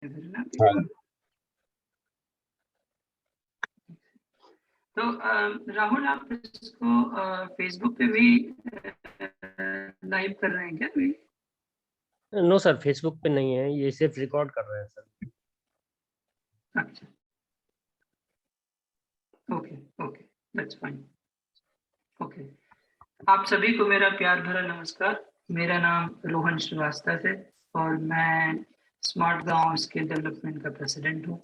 हाँ। तो राहुल, आप इसको फेसबुक पे भी लाइव कर रहे हैं क्या अभी? नो सर, फेसबुक पे नहीं है, ये सिर्फ रिकॉर्ड कर रहे हैं सर। अच्छा, okay okay, that's fine. Okay, आप सभी को मेरा प्यार भरा नमस्कार। मेरा नाम रोहन श्रीवास्तव है और मैं स्मार्ट गांव स्किल डेवलपमेंट का प्रेसिडेंट हूँ।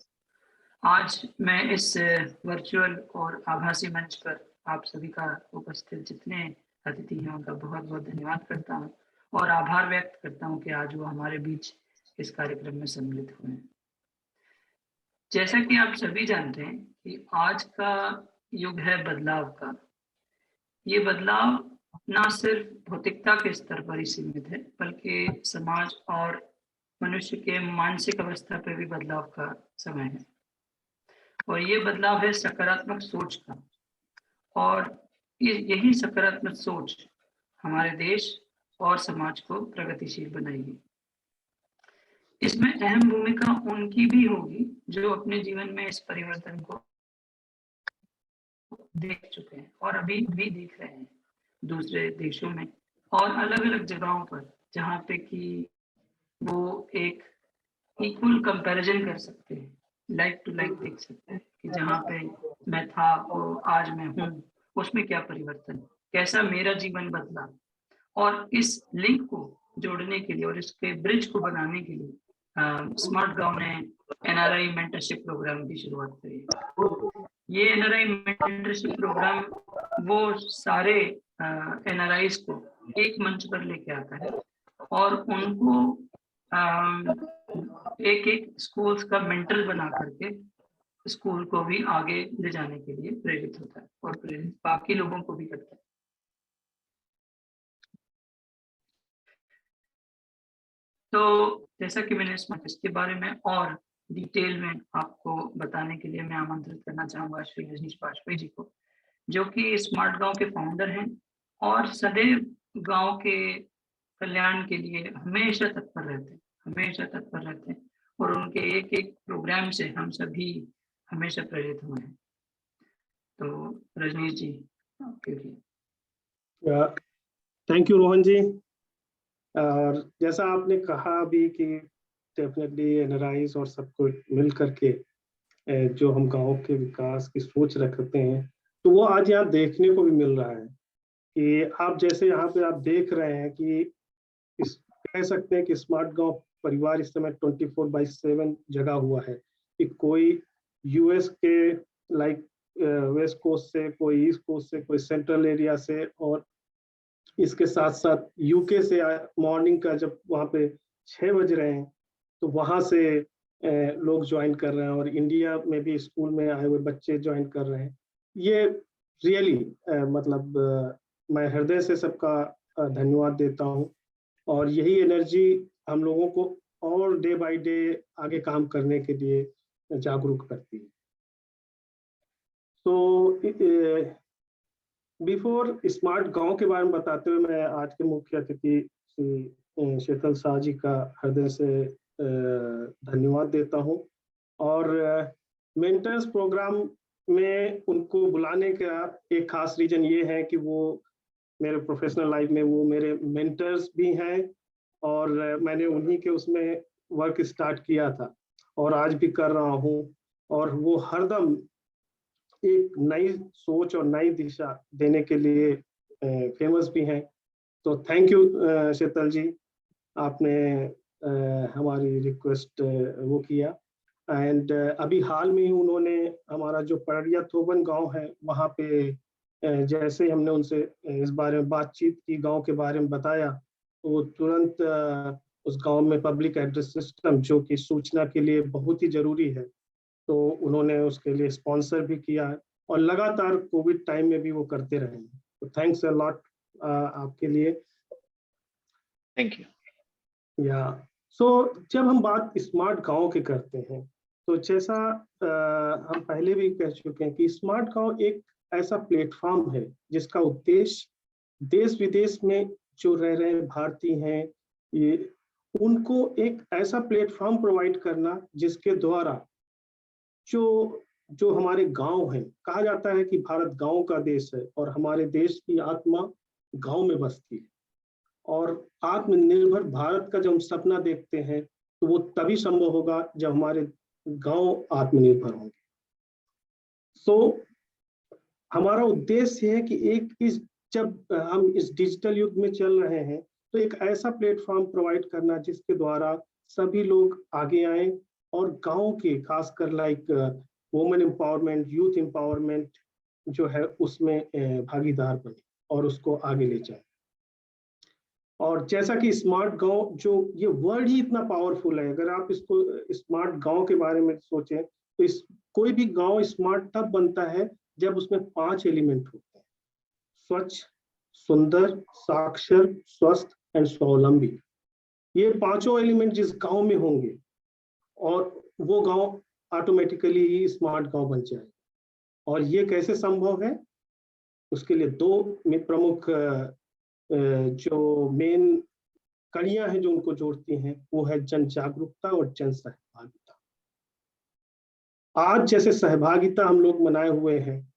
आज मैं इस वर्चुअल और आभासी मंच पर आप सभी का उपस्थित जितने अतिथि हैं उनका बहुत बहुत धन्यवाद करता हूँ और आभार व्यक्त करता हूँ कि आज वो हमारे बीच इस कार्यक्रम में सम्मिलित हुए हैं। जैसा कि आप सभी जानते हैं कि आज का युग है बदलाव का। ये बदलाव ना सिर्फ भौतिकता के स्तर पर ही सीमित है, बल्कि समाज और मनुष्य के मानसिक अवस्था पर भी बदलाव का समय है। और ये बदलाव है सकारात्मक सोच का, और यही सकारात्मक सोच हमारे देश और समाज को प्रगतिशील बनाएगी। इसमें अहम भूमिका उनकी भी होगी जो अपने जीवन में इस परिवर्तन को देख चुके हैं और अभी भी देख रहे हैं दूसरे देशों में और अलग अलग जगहों पर, जहाँ पे कि वो एक इक्वल कंपैरिजन कर सकते हैं, लाइक टू लाइक देख सकते हैं कि जहाँ पे मैं था और आज मैं हूँ, उसमें क्या परिवर्तन, कैसा मेरा जीवन बदला। और इस लिंक को जोड़ने के लिए और इसके ब्रिज को बनाने के लिए स्मार्ट गांव ने एनआरआई मेंटरशिप प्रोग्राम की शुरुआत करी। ये एनआरआई मेंटरशिप प्रोग्राम वो सारे एनआरआईज को एक मंच पर लेके आता है और उनको एक एक स्कूल्स का मेंटर बना करके स्कूल को भी आगे ले जाने के लिए प्रेरित होता है और प्रेरित बाकी लोगों को भी करता है। तो जैसा कि मैंने इसके बारे में और डिटेल में आपको बताने के लिए मैं आमंत्रित करना चाहूंगा श्री रजनीश बाजपेयी जी को, जो कि स्मार्ट गांव के फाउंडर हैं और सदैव गांव के कल्याण के लिए हमेशा तत्पर रहते हैं और उनके एक एक प्रोग्राम से हम सभी हमेशा प्रेरित हुए हैं। तो रजनीश जी, आपके लिए। थैंक यू रोहन जी। और जैसा आपने कहा अभी कि डेफिनेटली एनआरआईज और सबको मिल करके जो हम गांव के विकास की सोच रखते हैं, तो वो आज यहाँ देखने को भी मिल रहा है कि आप जैसे यहाँ पे आप देख रहे हैं कि कह सकते हैं कि स्मार्ट गांव परिवार इस समय 24/7 जगा हुआ है कि कोई यूएस के लाइक वेस्ट कोस्ट से, कोई ईस्ट कोस्ट से, कोई सेंट्रल एरिया से, और इसके साथ साथ यूके से मॉर्निंग का जब वहाँ पे 6 बज रहे हैं तो वहाँ से लोग ज्वाइन कर रहे हैं और इंडिया में भी स्कूल में आए हुए बच्चे ज्वाइन कर रहे हैं। ये रियली मतलब मैं हृदय से सबका धन्यवाद देता हूँ और यही एनर्जी हम लोगों को और डे बाय डे आगे काम करने के लिए जागरूक करती है। तो बिफोर स्मार्ट गांव के बारे में बताते हुए मैं आज के मुख्य अतिथि श्री शीतल शाह जी का हृदय से धन्यवाद देता हूं और मेंटर्स प्रोग्राम में उनको बुलाने का एक खास रीजन ये है कि वो मेरे प्रोफेशनल लाइफ में वो मेरे मेंटर्स भी हैं और मैंने उन्हीं के उसमें वर्क स्टार्ट किया था और आज भी कर रहा हूं और वो हरदम एक नई सोच और नई दिशा देने के लिए फेमस भी हैं। तो थैंक यू शीतल जी, आपने हमारी रिक्वेस्ट वो किया एंड अभी हाल में ही उन्होंने हमारा जो पड़रिया थोबन गांव है वहाँ पे जैसे हमने उनसे इस बारे में बातचीत की, गांव के बारे में बताया, तो वो तुरंत उस गांव में पब्लिक एड्रेस सिस्टम जो कि सूचना के लिए बहुत ही जरूरी है, तो उन्होंने उसके लिए स्पॉन्सर भी किया है और लगातार कोविड टाइम में भी वो करते रहे हैं। तो थैंक्स अ लॉट आपके लिए। Thank you. या सो जब हम बात स्मार्ट गांव के करते हैं तो जैसा हम पहले भी कह चुके हैं कि स्मार्ट गांव एक ऐसा प्लेटफॉर्म है जिसका उद्देश्य देश विदेश में जो रह रहे भारतीय हैं, ये उनको एक ऐसा प्लेटफॉर्म प्रोवाइड करना जिसके द्वारा जो जो हमारे गांव हैं, कहा जाता है कि भारत गांव का देश है और हमारे देश की आत्मा गांव में बसती है, और आत्मनिर्भर भारत का जब हम सपना देखते हैं तो वो तभी संभव होगा जब हमारे गांव आत्मनिर्भर होंगे। सो हमारा उद्देश्य है कि जब हम इस डिजिटल युग में चल रहे हैं तो एक ऐसा प्लेटफॉर्म प्रोवाइड करना जिसके द्वारा सभी लोग आगे आए और गांव के खासकर like women empowerment, youth empowerment जो है उसमें भागीदार बने और उसको आगे ले जाए। और जैसा कि स्मार्ट गांव, जो ये वर्ड ही इतना पावरफुल है, अगर आप इसको स्मार्ट गांव के बारे में सोचें तो कोई भी गांव स्मार्ट तब बनता है जब उसमें 5 एलिमेंट होते हैं: स्वच्छ, सुंदर, साक्षर, स्वस्थ एंड स्वावलंबी। ये 5 एलिमेंट जिस गांव में होंगे और वो गांव ऑटोमेटिकली ही स्मार्ट गांव बन जाएगा। और ये कैसे संभव है? उसके लिए 2 प्रमुख जो मेन कड़ियां हैं जो उनको जोड़ती हैं, वो है जन जागरूकता और जन सहभागिता। आज जैसे सहभागिता हम लोग मनाए हुए हैं,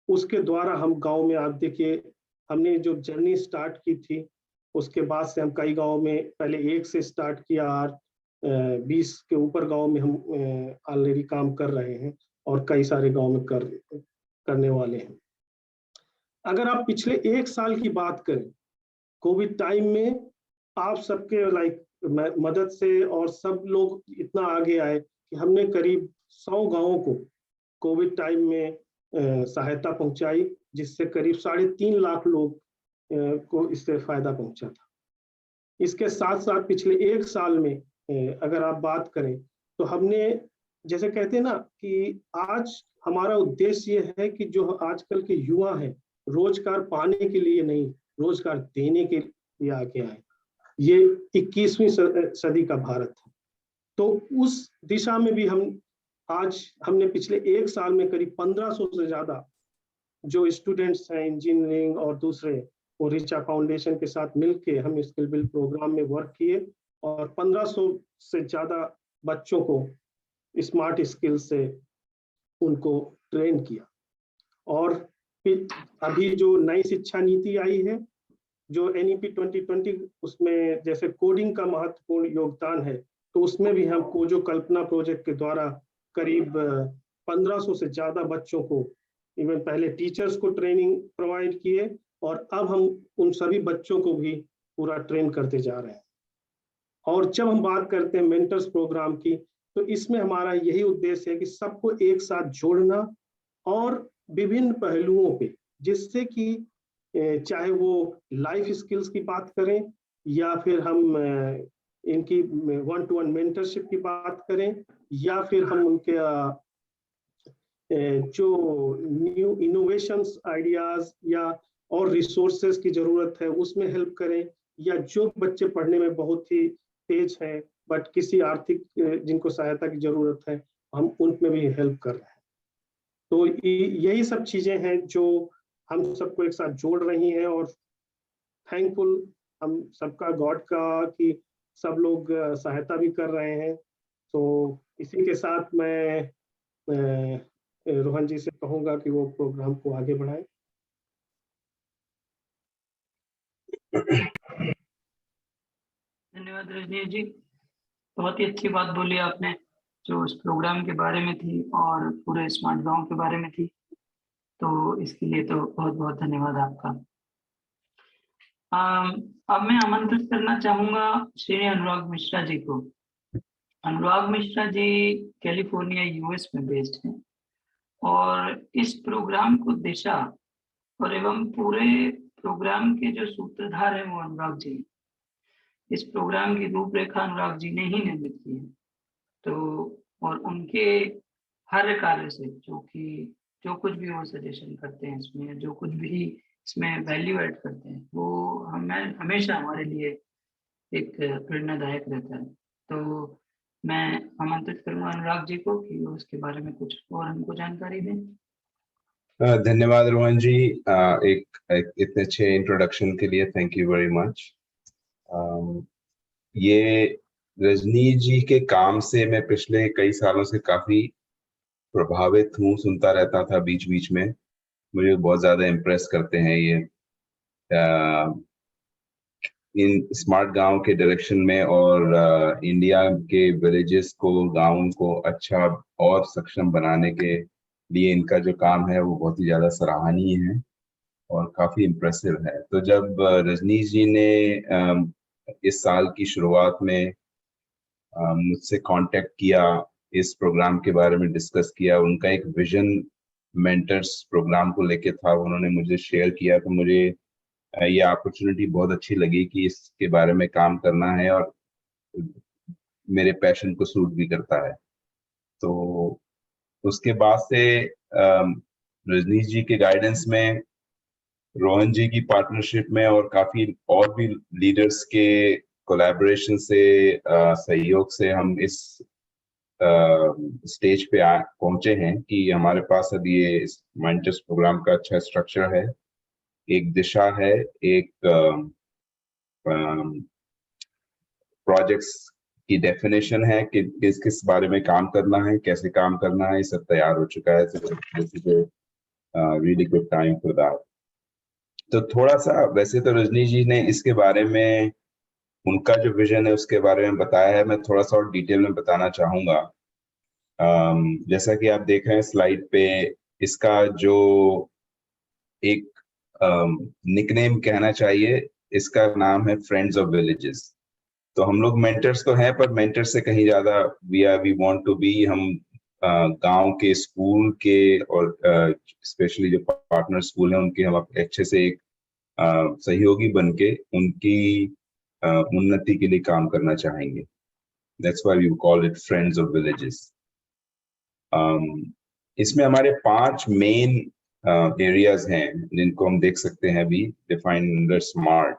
उसके द्वारा हम गांव में, आप देखिए हमने जो जर्नी स्टार्ट की थी उसके बाद से हम कई गांव में पहले 1 से स्टार्ट किया, 20 के ऊपर गांव में हम ऑलरेडी काम कर रहे हैं और कई सारे गांव में करने वाले हैं। अगर आप पिछले 1 साल की बात करें, कोविड टाइम में आप सबके मदद से और सब लोग इतना आगे आए कि हमने करीब 100 गांवों को कोविड टाइम में सहायता पहुंचाई, जिससे करीब 3.5 लाख लोग को इससे फायदा पहुंचा था। इसके साथ साथ पिछले 1 साल में अगर आप बात करें तो हमने, जैसे कहते हैं ना कि आज हमारा उद्देश्य ये है कि जो आजकल के युवा हैं रोजगार पाने के लिए नहीं, रोजगार देने के लिए आगे आए। ये 21वीं सदी का भारत है, तो उस दिशा में भी हमने पिछले 1 साल में करीब 1500 से ज्यादा जो स्टूडेंट्स हैं इंजीनियरिंग और दूसरे, वो रिचा फाउंडेशन के साथ मिलके हम स्किल बिल्ड प्रोग्राम में वर्क किए और 1500 से ज्यादा बच्चों को स्मार्ट स्किल से उनको ट्रेन किया। और फिर अभी जो नई शिक्षा नीति आई है, जो NEP 2020, उसमें जैसे कोडिंग का महत्वपूर्ण योगदान है, तो उसमें भी हम कोजो कल्पना प्रोजेक्ट के द्वारा करीब 1500 से ज्यादा बच्चों को, इवन पहले टीचर्स को ट्रेनिंग प्रोवाइड किए और अब हम उन सभी बच्चों को भी पूरा ट्रेन करते जा रहे हैं। और जब हम बात करते हैं मेंटर्स प्रोग्राम की, तो इसमें हमारा यही उद्देश्य है कि सबको एक साथ जोड़ना और विभिन्न पहलुओं पे, जिससे कि चाहे वो लाइफ स्किल्स की बात करें या फिर हम इनकी 1-to-1 मेंटरशिप की बात करें या फिर हम उनके जो न्यू इनोवेशंस आइडियाज या और रिसोर्सेज की जरूरत है उसमें हेल्प करें, या जो बच्चे पढ़ने में बहुत ही तेज हैं बट किसी आर्थिक जिनको सहायता की जरूरत है, हम उनमें भी हेल्प कर रहे हैं। तो यही सब चीजें हैं जो हम सबको एक साथ जोड़ रही हैं और थैंकफुल हम सबका गॉड का कि सब लोग सहायता भी कर रहे हैं। तो इसी के साथ मैं रोहन जी से कहूँगा कि वो प्रोग्राम को आगे बढ़ाएं। धन्यवाद रजनीश जी, बहुत ही अच्छी बात बोली आपने जो इस प्रोग्राम के बारे में थी और पूरे स्मार्ट गांव के बारे में थी, तो इसके लिए तो बहुत बहुत धन्यवाद आपका। अब मैं आमंत्रित करना चाहूंगा श्री अनुराग मिश्रा जी को। अनुराग मिश्रा जी कैलिफोर्निया US में बेस्ड हैं और इस प्रोग्राम को दिशा और एवं पूरे प्रोग्राम के जो सूत्रधार हैं वो अनुराग जी। इस प्रोग्राम की रूपरेखा अनुराग जी ने ही निर्मित की है, तो और उनके हर कार्य से जो कुछ भी वो सजेशन करते हैं इसमें, जो कुछ भी इसमें वैल्यू ऐड करते हैं, वो हमेशा हमारे लिए एक प्रेरणादायक रहता है। तो मैं आमंत्रित करूंगा अनुराग जी को कि वो उसके बारे में कुछ और हमको जानकारी दें। धन्यवाद रोहन जी, एक इतने अच्छे इंट्रोडक्शन के लिए थैंक यू वेरी मच। ये रजनी जी के काम से मैं पिछले कई सालों से काफी प्रभावित हूँ, सुनता रहता था बीच बीच में। मुझे बहुत ज्यादा इम्प्रेस करते हैं ये इन स्मार्ट गांव के डायरेक्शन में, और इंडिया के विलेजेस को, गांव को अच्छा और सक्षम बनाने के लिए इनका जो काम है वो बहुत ही ज्यादा सराहनीय है और काफी इम्प्रेसिव है। तो जब रजनीश जी ने इस साल की शुरुआत में मुझसे कांटेक्ट किया, इस प्रोग्राम के बारे में डिस्कस किया, उनका एक विजन मेंटर्स प्रोग्राम को लेके था, उन्होंने मुझे शेयर किया, तो मुझे ये अपॉर्चुनिटी बहुत अच्छी लगी कि इसके बारे में काम करना है और मेरे पैशन को सूट भी करता है। तो उसके बाद से रजनीश जी के गाइडेंस में, रोहन जी की पार्टनरशिप में और काफी और भी लीडर्स के कोलैबोरेशन से, सहयोग से हम इस स्टेज पे पहुंचे हैं कि हमारे पास अभी ये मेंटर्स प्रोग्राम का अच्छा स्ट्रक्चर है, एक दिशा है, एक प्रोजेक्ट्स की डेफिनेशन है कि किस किस बारे में काम करना है, कैसे काम करना है, ये सब तैयार हो चुका है। Really good time for that. तो थोड़ा सा, वैसे तो रजनी जी ने इसके बारे में, उनका जो विजन है उसके बारे में बताया है, मैं थोड़ा सा और डिटेल में बताना चाहूंगा। जैसा कि आप देख रहे हैं स्लाइड पे, इसका जो एक निकनेम कहना चाहिए, इसका नाम है फ्रेंड्स ऑफ विलेजेस। तो हम लोग मेंटर्स तो हैं, पर मेंटर से कहीं ज्यादा वी वांट टू बी, हम गांव के स्कूल के और स्पेशली जो पार्टनर स्कूल हैं उनके हम अच्छे से एक सहयोगी बनके उनकी उन्नति के लिए काम करना चाहेंगे। That's why we call it friends of villages. इसमें हमारे 5 मेन एरियाज हैं जिनको हम देख सकते हैं अभी डिफाइन अंडर स्मार्ट।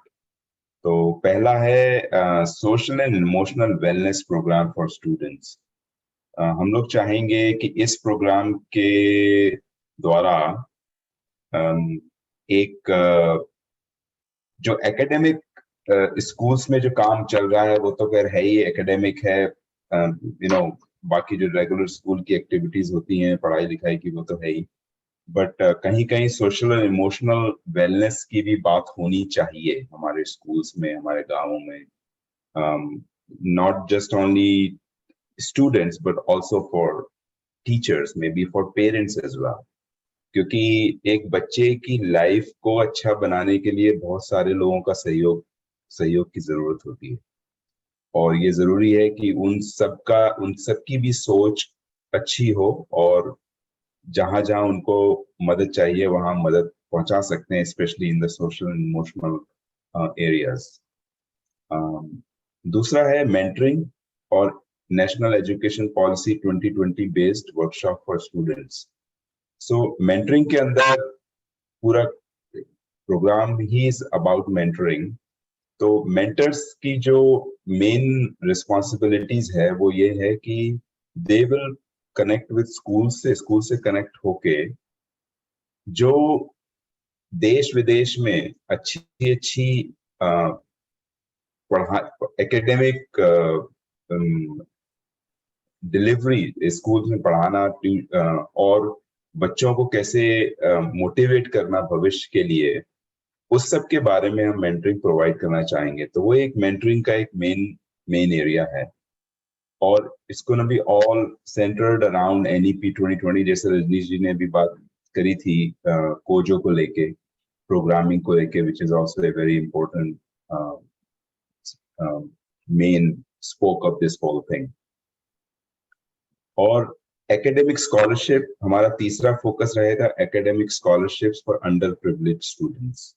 तो पहला है social and emotional wellness programme for students. हम लोग चाहेंगे कि इस प्रोग्राम के द्वारा एक जो एकेडमिक स्कूल्स में जो काम चल रहा है वो तो खैर है ही, एकेडमिक है, बाकी जो रेगुलर स्कूल की एक्टिविटीज होती हैं पढ़ाई लिखाई की वो तो है ही, बट कहीं कहीं सोशल और इमोशनल वेलनेस की भी बात होनी चाहिए हमारे स्कूल्स में, हमारे गांवों में। Not just only students but also for teachers, may be for parents as well, क्योंकि एक बच्चे की लाइफ को अच्छा बनाने के लिए बहुत सारे लोगों का सहयोग की जरूरत होती है, और ये जरूरी है कि उन सबकी भी सोच अच्छी हो, और जहां जहां उनको मदद चाहिए वहां मदद पहुंचा सकते हैं, specially in the social and emotional areas. दूसरा है मेंटरिंग और national education policy 2020 based workshop for students. So mentoring के अंदर पूरा प्रोग्राम ही इज अबाउट मेंटरिंग। तो मेंटर्स की जो मेन रिस्पॉन्सिबिलिटीज है वो ये है कि they will connect with school से कनेक्ट होके जो देश विदेश में अच्छी एकेडमिक डिलीवरी स्कूल में पढ़ाना, और बच्चों को कैसे मोटिवेट करना भविष्य के लिए, उस सब के बारे में हम मेंटरिंग प्रोवाइड करना चाहेंगे। तो वो एक मेंटरिंग का एक मेन एरिया है, और इसको ना भी ऑल सेंटर्ड अराउंड एनईपी 2020, जैसे रजनीश जी ने भी बात करी थी कोजो को लेके, प्रोग्रामिंग को लेके, which is also a very important main spoke of this whole thing. और एकेडमिक स्कॉलरशिप, हमारा तीसरा फोकस रहेगा academic scholarships for under privilege students.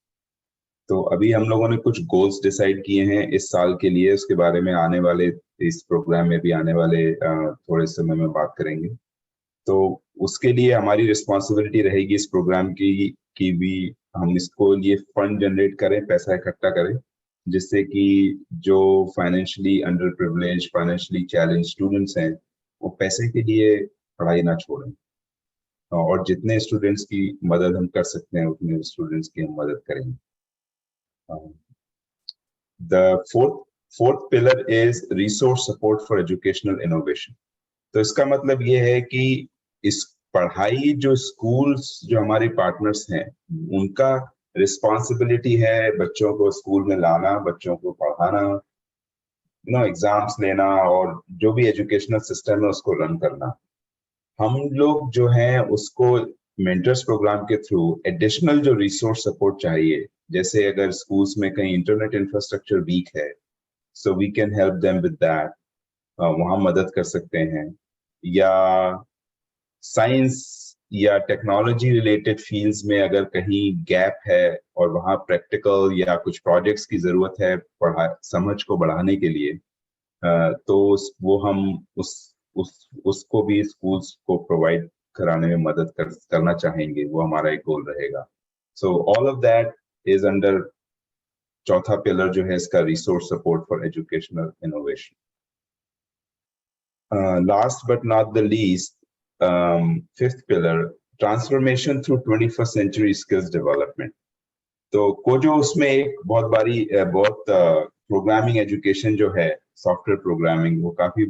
तो अभी हम लोगों ने कुछ गोल्स डिसाइड किए हैं इस साल के लिए, उसके बारे में आने वाले इस प्रोग्राम में भी आने वाले थोड़े समय में बात करेंगे। तो उसके लिए हमारी रिस्पॉन्सिबिलिटी रहेगी इस प्रोग्राम की कि भी हम इसको लिए फंड जनरेट करें, पैसा इकट्ठा करें, जिससे कि जो financially under privilege, financially challenge students हैं वो पैसे के लिए पढ़ाई ना छोड़ें, और जितने स्टूडेंट्स की मदद हम कर सकते हैं उतने स्टूडेंट्स की हम मदद करेंगे। The fourth fourth pillar is resource support for educational innovation. तो इसका मतलब ये है कि इस पढ़ाई जो स्कूल्स जो हमारे पार्टनर्स हैं उनका रिस्पॉन्सिबिलिटी है बच्चों को स्कूल में लाना, बच्चों को पढ़ाना, एग्जाम्स लेना और जो भी एजुकेशनल सिस्टम है उसको रन करना। हम लोग जो हैं उसको मेंटर्स प्रोग्राम के थ्रू एडिशनल जो रिसोर्स सपोर्ट चाहिए, जैसे अगर स्कूल्स में कहीं इंटरनेट इंफ्रास्ट्रक्चर वीक है, so we can help them with that, वहाँ मदद कर सकते हैं। या साइंस या टेक्नोलॉजी रिलेटेड फील्ड्स में अगर कहीं गैप है और वहाँ प्रैक्टिकल या कुछ प्रोजेक्ट्स की जरूरत है समझ को बढ़ाने के लिए, तो वो हम उसको भी स्कूल्स को प्रोवाइड कराने में मदद करना चाहेंगे, वो हमारा एक गोल रहेगा। So all of that is under चौथा पिलर जो है इसका, resource support for educational innovation. Last but not the least, fifth pillar, transformation through 21st century skills development. तो कोजो उसमें एक बहुत प्रोग्रामिंग एजुकेशन जो है, सॉफ्टवेयर प्रोग्रामिंग, वो काफी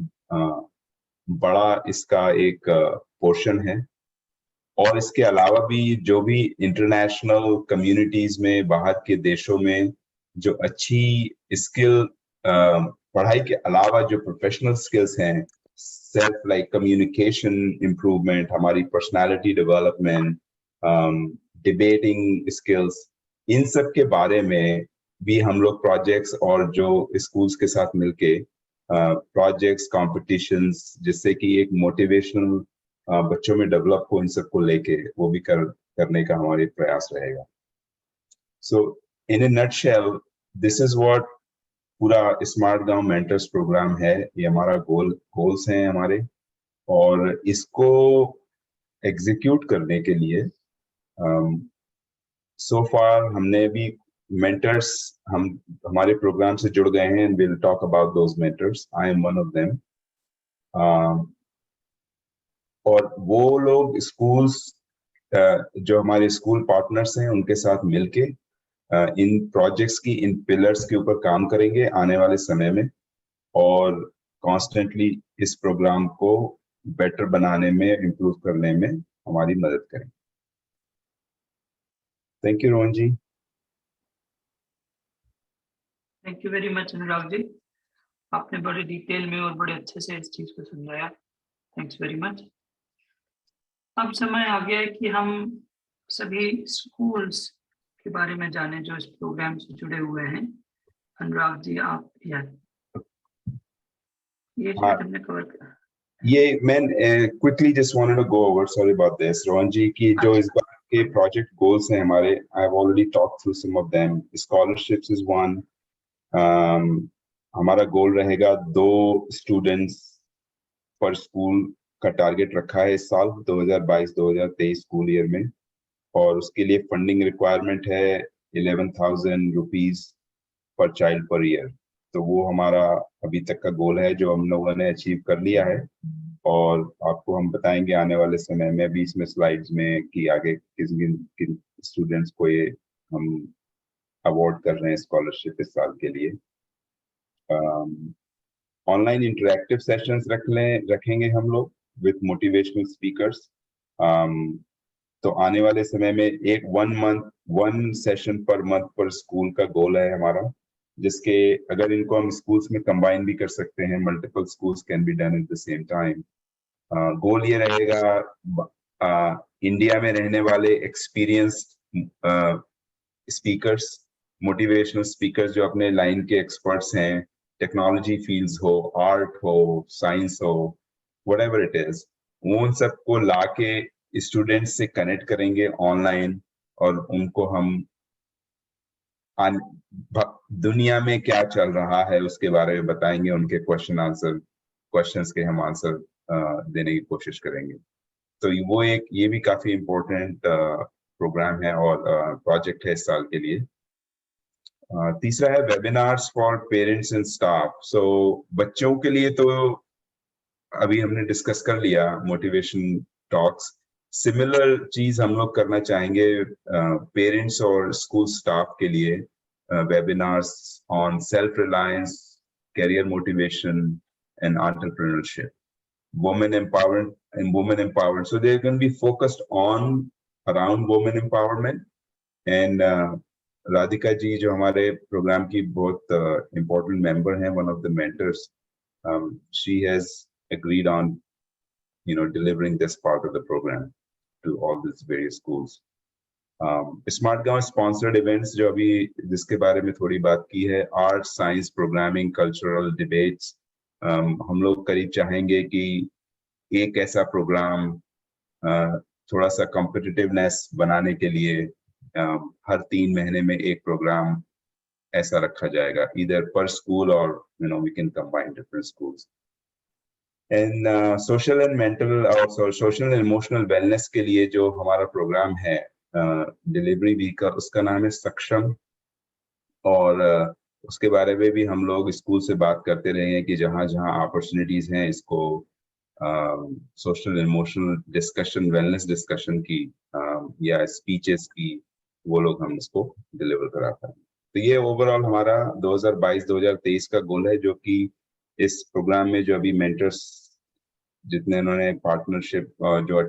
बड़ा इसका एक पोर्शन है। और इसके अलावा भी जो भी इंटरनेशनल कम्युनिटीज में, बाहर के देशों में जो अच्छी स्किल, पढ़ाई के अलावा जो प्रोफेशनल स्किल्स हैं, सेल्फ लाइक कम्युनिकेशन इम्प्रूवमेंट, हमारी पर्सनालिटी डेवलपमेंट, डिबेटिंग स्किल्स, इन सब के बारे में भी हम लोग प्रोजेक्ट्स और जो स्कूल्स के साथ मिलके प्रोजेक्ट्स, कॉम्पिटिशन्स, जिससे कि एक मोटिवेशनल बच्चों में डेवलप हो, इन सबको लेके वो भी करने का हमारे प्रयास रहेगा। सो इन ए नटशेल, दिस इज व्हाट पूरा स्मार्ट गांव मेंटर्स प्रोग्राम है। ये हमारा गोल्स हैं हमारे, और इसको एग्जीक्यूट करने के लिए सो फार हमने भी मेंटर्स हमारे प्रोग्राम से जुड़ गए हैं, will talk about those mentors, I am one of them. और वो लोग स्कूल्स, जो हमारे स्कूल पार्टनर्स हैं, उनके साथ मिलके इन प्रोजेक्ट्स की, इन पिलर्स के ऊपर काम करेंगे आने वाले समय में, और कॉन्स्टेंटली इस प्रोग्राम को बेटर बनाने में, इम्प्रूव करने में हमारी मदद करें। Thank you Rohan ji. Thank you very much Anurag ji, आपने बड़े डिटेल में और बड़े अच्छे से इस चीज को समझाया। Thanks very much. अब समय आ गया है कि हम सभी स्कूल्स के बारे में जाने जो इस प्रोग्राम से जुड़े हुए हैं। अनुराग जी, आप ये हमने कवर किया। ये मैं quickly just wanted to go over, sorry about this Rohan ji, की जो इस बार के प्रोजेक्ट गोल्स हैं हमारे, I have already talked through some of them. Scholarships is one. हमारा गोल रहेगा 2 स्टूडेंट्स पर स्कूल का टारगेट रखा है इस साल 2022-2023 स्कूल ईयर में, और उसके लिए फंडिंग रिक्वायरमेंट है 11,000 rupees per child per year. तो वो हमारा अभी तक का गोल है जो हम लोगों ने अचीव कर लिया है, और आपको हम बताएंगे आने वाले समय में भी इसमें स्लाइड्स में कि आगे किन स्टूडेंट्स को ये हम अवार्ड कर रहे हैं स्कॉलरशिप इस साल के लिए। ऑनलाइन इंटरेक्टिव सेशंस रखेंगे हम लोग विथ मोटिवेशनल स्पीकर्स। तो आने वाले समय में एक 1 सेशन पर मंथ पर स्कूल का गोल है हमारा, जिसके अगर इनको हम स्कूल्स में कंबाइन भी कर सकते हैं, multiple schools can be done at the same time. Goal ये रहेगा इंडिया में रहने वाले एक्सपीरियंस्ड स्पीकर्स, मोटिवेशनल स्पीकर्स जो अपने लाइन के एक्सपर्ट्स हैं, टेक्नोलॉजी फील्ड्स हो, आर्ट हो, साइंस हो, व्हाटएवर इट इज, उन सबको लाके स्टूडेंट्स से कनेक्ट करेंगे ऑनलाइन, और उनको हम दुनिया में क्या चल रहा है उसके बारे में बताएंगे, उनके क्वेश्चंस के हम आंसर देने की कोशिश करेंगे। तो वो ये भी काफी इम्पोर्टेंट प्रोग्राम है और प्रोजेक्ट है इस साल के लिए। तीसरा है webinars for parents and staff. So बच्चों के लिए तो अभी हमने डिस्कस कर लिया, मोटिवेशन टॉक्स। सिमिलर चीज हम लोग करना चाहेंगे पेरेंट्स और स्कूल स्टाफ के लिए, webinars on self reliance, career motivation, and entrepreneurship. Women empowerment. So they're going to be focused on around women empowerment. And Radhika ji, जो हमारे program की बहुत important member हैं, one of the mentors, she has agreed on, delivering this part of the program to all these various schools. Smart Gaon sponsored events जो अभी जिसके बारे में थोड़ी बात की है, art, science, programming, cultural debates. हम लोग करीब चाहेंगे कि एक ऐसा प्रोग्राम थोड़ा सा कॉम्पिटिटिवनेस बनाने के लिए हर 3 महीने में एक प्रोग्राम ऐसा रखा जाएगा, either per school or we can combine different schools. And social and mental और social and emotional wellness के लिए जो हमारा प्रोग्राम है डिलीवरी वीक का, उसका नाम है सक्षम, और उसके बारे में भी हम लोग स्कूल से बात करते रहे हैं कि जहाँ जहाँ अपॉर्चुनिटीज हैं इसको social emotional discussion, wellness discussion की या स्पीचेस की, वो लोग हम इसको डिलीवर कराते हैं. तो ये ओवरऑल हमारा 2022-2023 का गोल है, जो कि इस प्रोग्राम में जो अभी मेंटर्स जितने उन्होंने पार्टनरशिप जो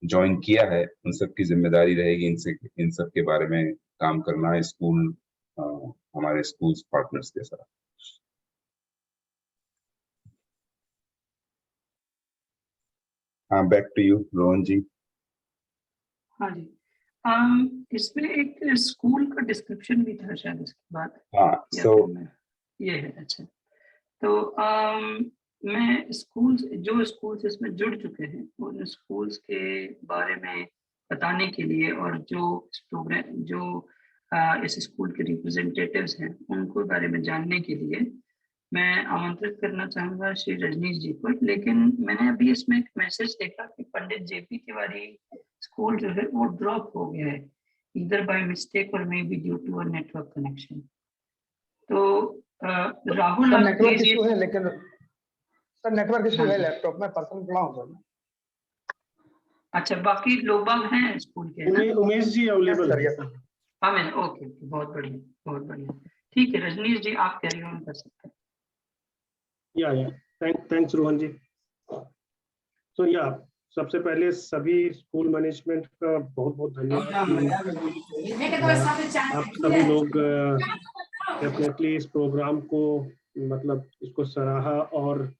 ज्वाइन किया है, उन सब की जिम्मेदारी रहेगी इन सब के बारे में काम करना है स्कूल, हमारे स्कूल पार्टनर्स के साथ. हाँ, बैक टू यू रोहन जी. हाँ जी, इसमें एक स्कूल का डिस्क्रिप्शन भी था शायद इसके बाद. हाँ, सो ये है. अच्छा, तो मैं जो स्कूल्स इसमें जुड़ चुके हैं उन स्कूल्स के बारे में बताने के लिए, और जो इस स्कूल के रिप्रेजेंटेटिव्स हैं उनको बारे में जानने के लिए मैं आमंत्रित करना चाहूँगा श्री रजनीश जी को. लेकिन मैंने अभी इसमें एक मैसेज देखा कि पंडित जेपी तिवारी स्कूल जो है वो ड्रॉप हो गया है, इधर बाय मिस्टेक और may be due to a network connection. तो राहुल, नेटवर्क इशू है, लेकिन सर नेटवर्क इशू है लैपटॉप में, पर्सनल पढ़ा हूं सर. अच्छा, बाकी लोग बाग हैं स्कूल के? उमेश जी अवेलेबल है. हाँ मैंने, ओके, बहुत बढ़िया, बहुत बढ़िया. ठीक है रजनीश जी, आप कैरी ऑन कर सकते हैं. या थैंक्स रोहन जी. तो सबसे पहले सभी स्कूल मैनेजमेंट का बहुत बहुत धन्यवाद. आप सभी लोग डेफिनेटली इस प्रोग्राम को मतलब इसको सराहा, और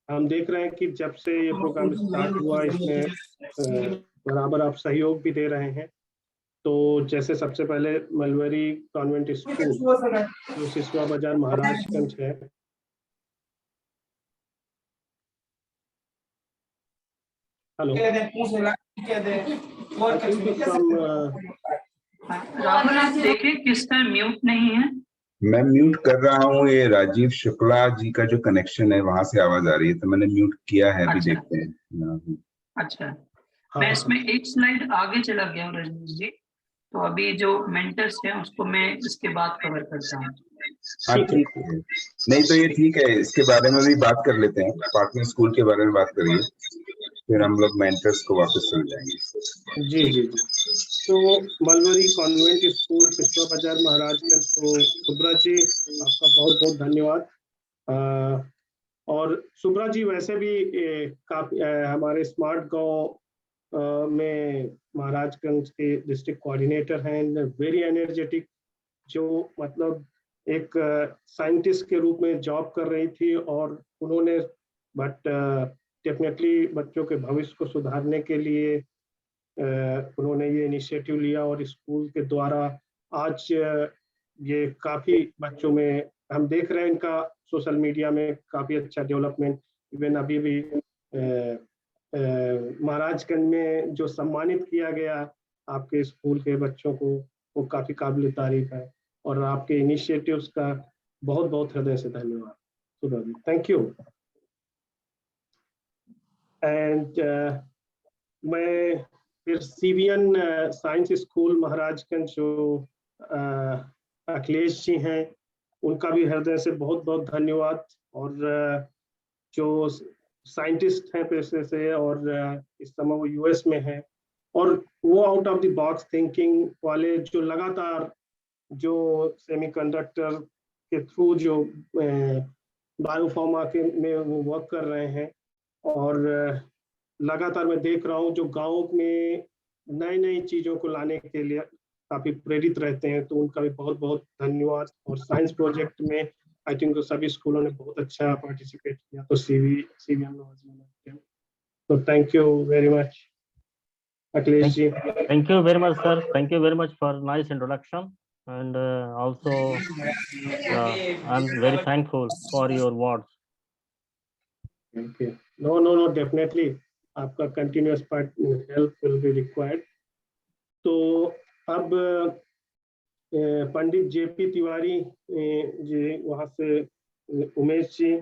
हम देख रहे हैं कि जब से ये प्रोग्राम स्टार्ट हुआ इसमें बराबर आप सहयोग भी दे रहे हैं. तो जैसे सबसे पहले मलवरी कॉन्वेंट स्कूल जो सिसवा बाजार महाराजगंज है, हेलो, राहुल आप देखें किसका म्यूट नहीं है. मैं म्यूट कर रहा हूँ. ये राजीव शुक्ला जी का जो कनेक्शन है वहां से आवाज आ रही है, तो मैंने म्यूट किया है. अभी देखते हैं. अच्छा, मैं इसमें एक स्लाइड आगे चला गया हूँ रजनीश जी. तो अभी जो मेंटर्स हैं उसको मैं इसके बाद कवर करता हूँ. हाँ ठीक है, नहीं तो ये ठीक है, इसके बारे में भी बात कर लेते हैं. पार्टनर स्कूल के बारे में बात करिए, फिर हम लोग मेंटर्स को वापस चल जाएंगे. जी. तो मलवरी कॉन्वेंट स्कूल सिसवा बाजार महाराजगंज, तो सुब्रा जी आपका बहुत बहुत धन्यवाद. और सुब्रा जी वैसे भी काफी हमारे स्मार्ट गांव में महाराजगंज के डिस्ट्रिक्ट कोऑर्डिनेटर हैं, वेरी एनर्जेटिक, जो मतलब एक साइंटिस्ट के रूप में जॉब कर रही थी, और उन्होंने डेफिनेटली बच्चों के भविष्य को सुधारने के लिए उन्होंने ये इनिशिएटिव लिया, और स्कूल के द्वारा आज ये काफ़ी बच्चों में हम देख रहे हैं इनका सोशल मीडिया में काफ़ी अच्छा डेवलपमेंट. इवन अभी भी महाराजगंज में जो सम्मानित किया गया आपके स्कूल के बच्चों को, वो काफ़ी काबिल तारीफ है, और आपके इनिशिएटिव्स का बहुत बहुत हृदय से धन्यवाद. सुब्रा जी, थैंक यू. एंड मैं फिर सीवीएन साइंस स्कूल महाराजगंज जो अखिलेश जी हैं, उनका भी हृदय से बहुत बहुत धन्यवाद. और जो साइंटिस्ट हैं पेशे से, और इस समय वो यूएस में हैं, और वो out of the box thinking वाले जो लगातार जो सेमीकंडक्टर के थ्रू जो बायोफार्मा के में वो वर्क कर रहे हैं, और लगातार मैं देख रहा हूँ जो गाँव में नई नई चीज़ों को लाने के लिए काफ़ी प्रेरित रहते हैं, तो उनका भी बहुत बहुत धन्यवाद। और साइंस प्रोजेक्ट में आई थिंक तो सभी स्कूलों ने बहुत अच्छा पार्टिसिपेट किया, तो तो thank you very much Akhilesh ji. Thank you very much, sir. Thank you very much for nice introduction, and also I'm very thankful for your words. Okay. No, definitely. आपका continuous help will be required. तो अब पंडित JP Tiwari ji, वहाँ से उमेश जी,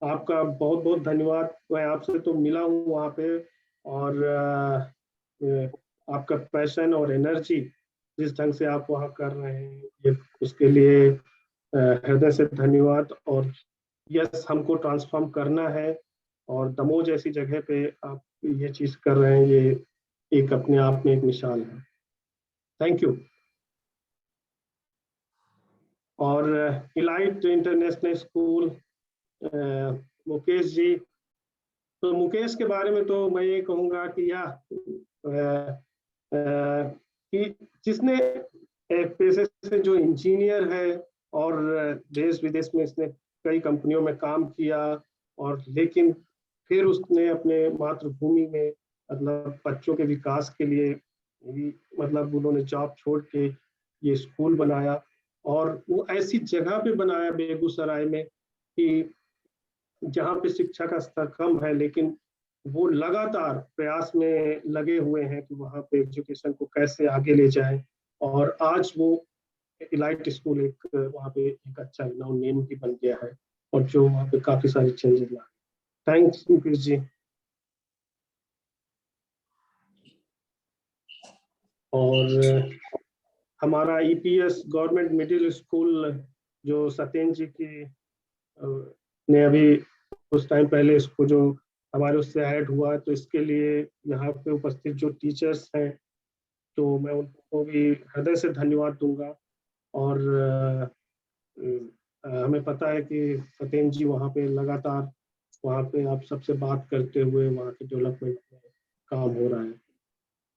आपका बहुत बहुत धन्यवाद। मैं आपसे तो मिला हूँ वहाँ पे, और आपका पैशन और एनर्जी जिस ढंग से आप वहाँ कर रहे हैं, ये उसके लिए हृदय से धन्यवाद। और यस, हमको ट्रांसफॉर्म करना है, और दमोह जैसी जगह पे आप ये चीज कर रहे हैं, ये एक अपने आप में एक मिसाल है। Thank you. और elite international school, Mukesh ji, तो मुकेश के बारे में तो मैं ये कहूँगा कि कि जिसने पेशे से जो इंजीनियर है, और देश विदेश में इसने कई कंपनियों में काम किया, और लेकिन फिर उसने अपने मातृभूमि में मतलब बच्चों के विकास के लिए मतलब उन्होंने जॉब छोड़ के ये स्कूल बनाया, और वो ऐसी जगह पे बनाया बेगूसराय में कि जहाँ पे शिक्षा का स्तर कम है, लेकिन वो लगातार प्रयास में लगे हुए हैं कि वहाँ पे एजुकेशन को कैसे आगे ले जाएं, और आज वो इलाइट स्कूल एक वहाँ पे एक अच्छा नेम भी बन गया है, और जो वहाँ पे काफी सारे चेंजेस ला। थैंक्स मुकेश जी। और हमारा ईपीएस गवर्नमेंट मिडिल स्कूल जो सत्येंद्र जी की ने अभी कुछ टाइम पहले इसको जो हमारे उससे ऐड हुआ, तो इसके लिए यहाँ पे उपस्थित जो टीचर्स हैं, तो मैं उनको भी हृदय से धन्यवाद दूंगा। और हमें पता है कि सत्येंद्र जी वहाँ पे लगातार वहाँ पे आप सबसे बात करते हुए वहाँ के डेवलपमेंट में काम हो रहा है।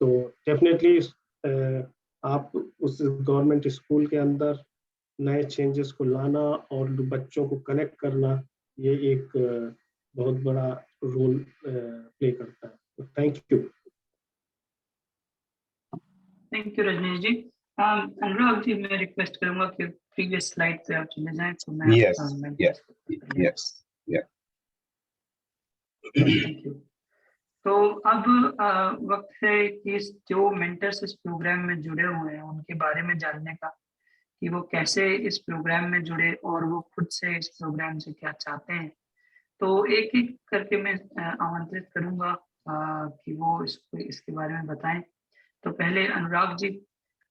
तो डेफिनेटली आप उस गवर्नमेंट स्कूल के अंदर नए चेंजेस को लाना और बच्चों को कनेक्ट करना, ये एक बहुत बड़ा रोल प्ले करता है। Thank you. Thank you Rajneesh ji. Anurag ji, मैं रिक्वेस्ट करूंगा कि प्रीवियस स्लाइड पे आप चले जाएं, तो मैं yes. Thank you. तो अब वक्त है कि जो मेंटर्स इस प्रोग्राम में जुड़े हुए हैं उनके बारे में जानने का, कि वो कैसे इस प्रोग्राम में जुड़े और वो खुद से इस प्रोग्राम से क्या चाहते हैं। तो एक एक करके मैं आमंत्रित करूंगा कि वो इसके बारे में बताएं। तो पहले अनुराग जी,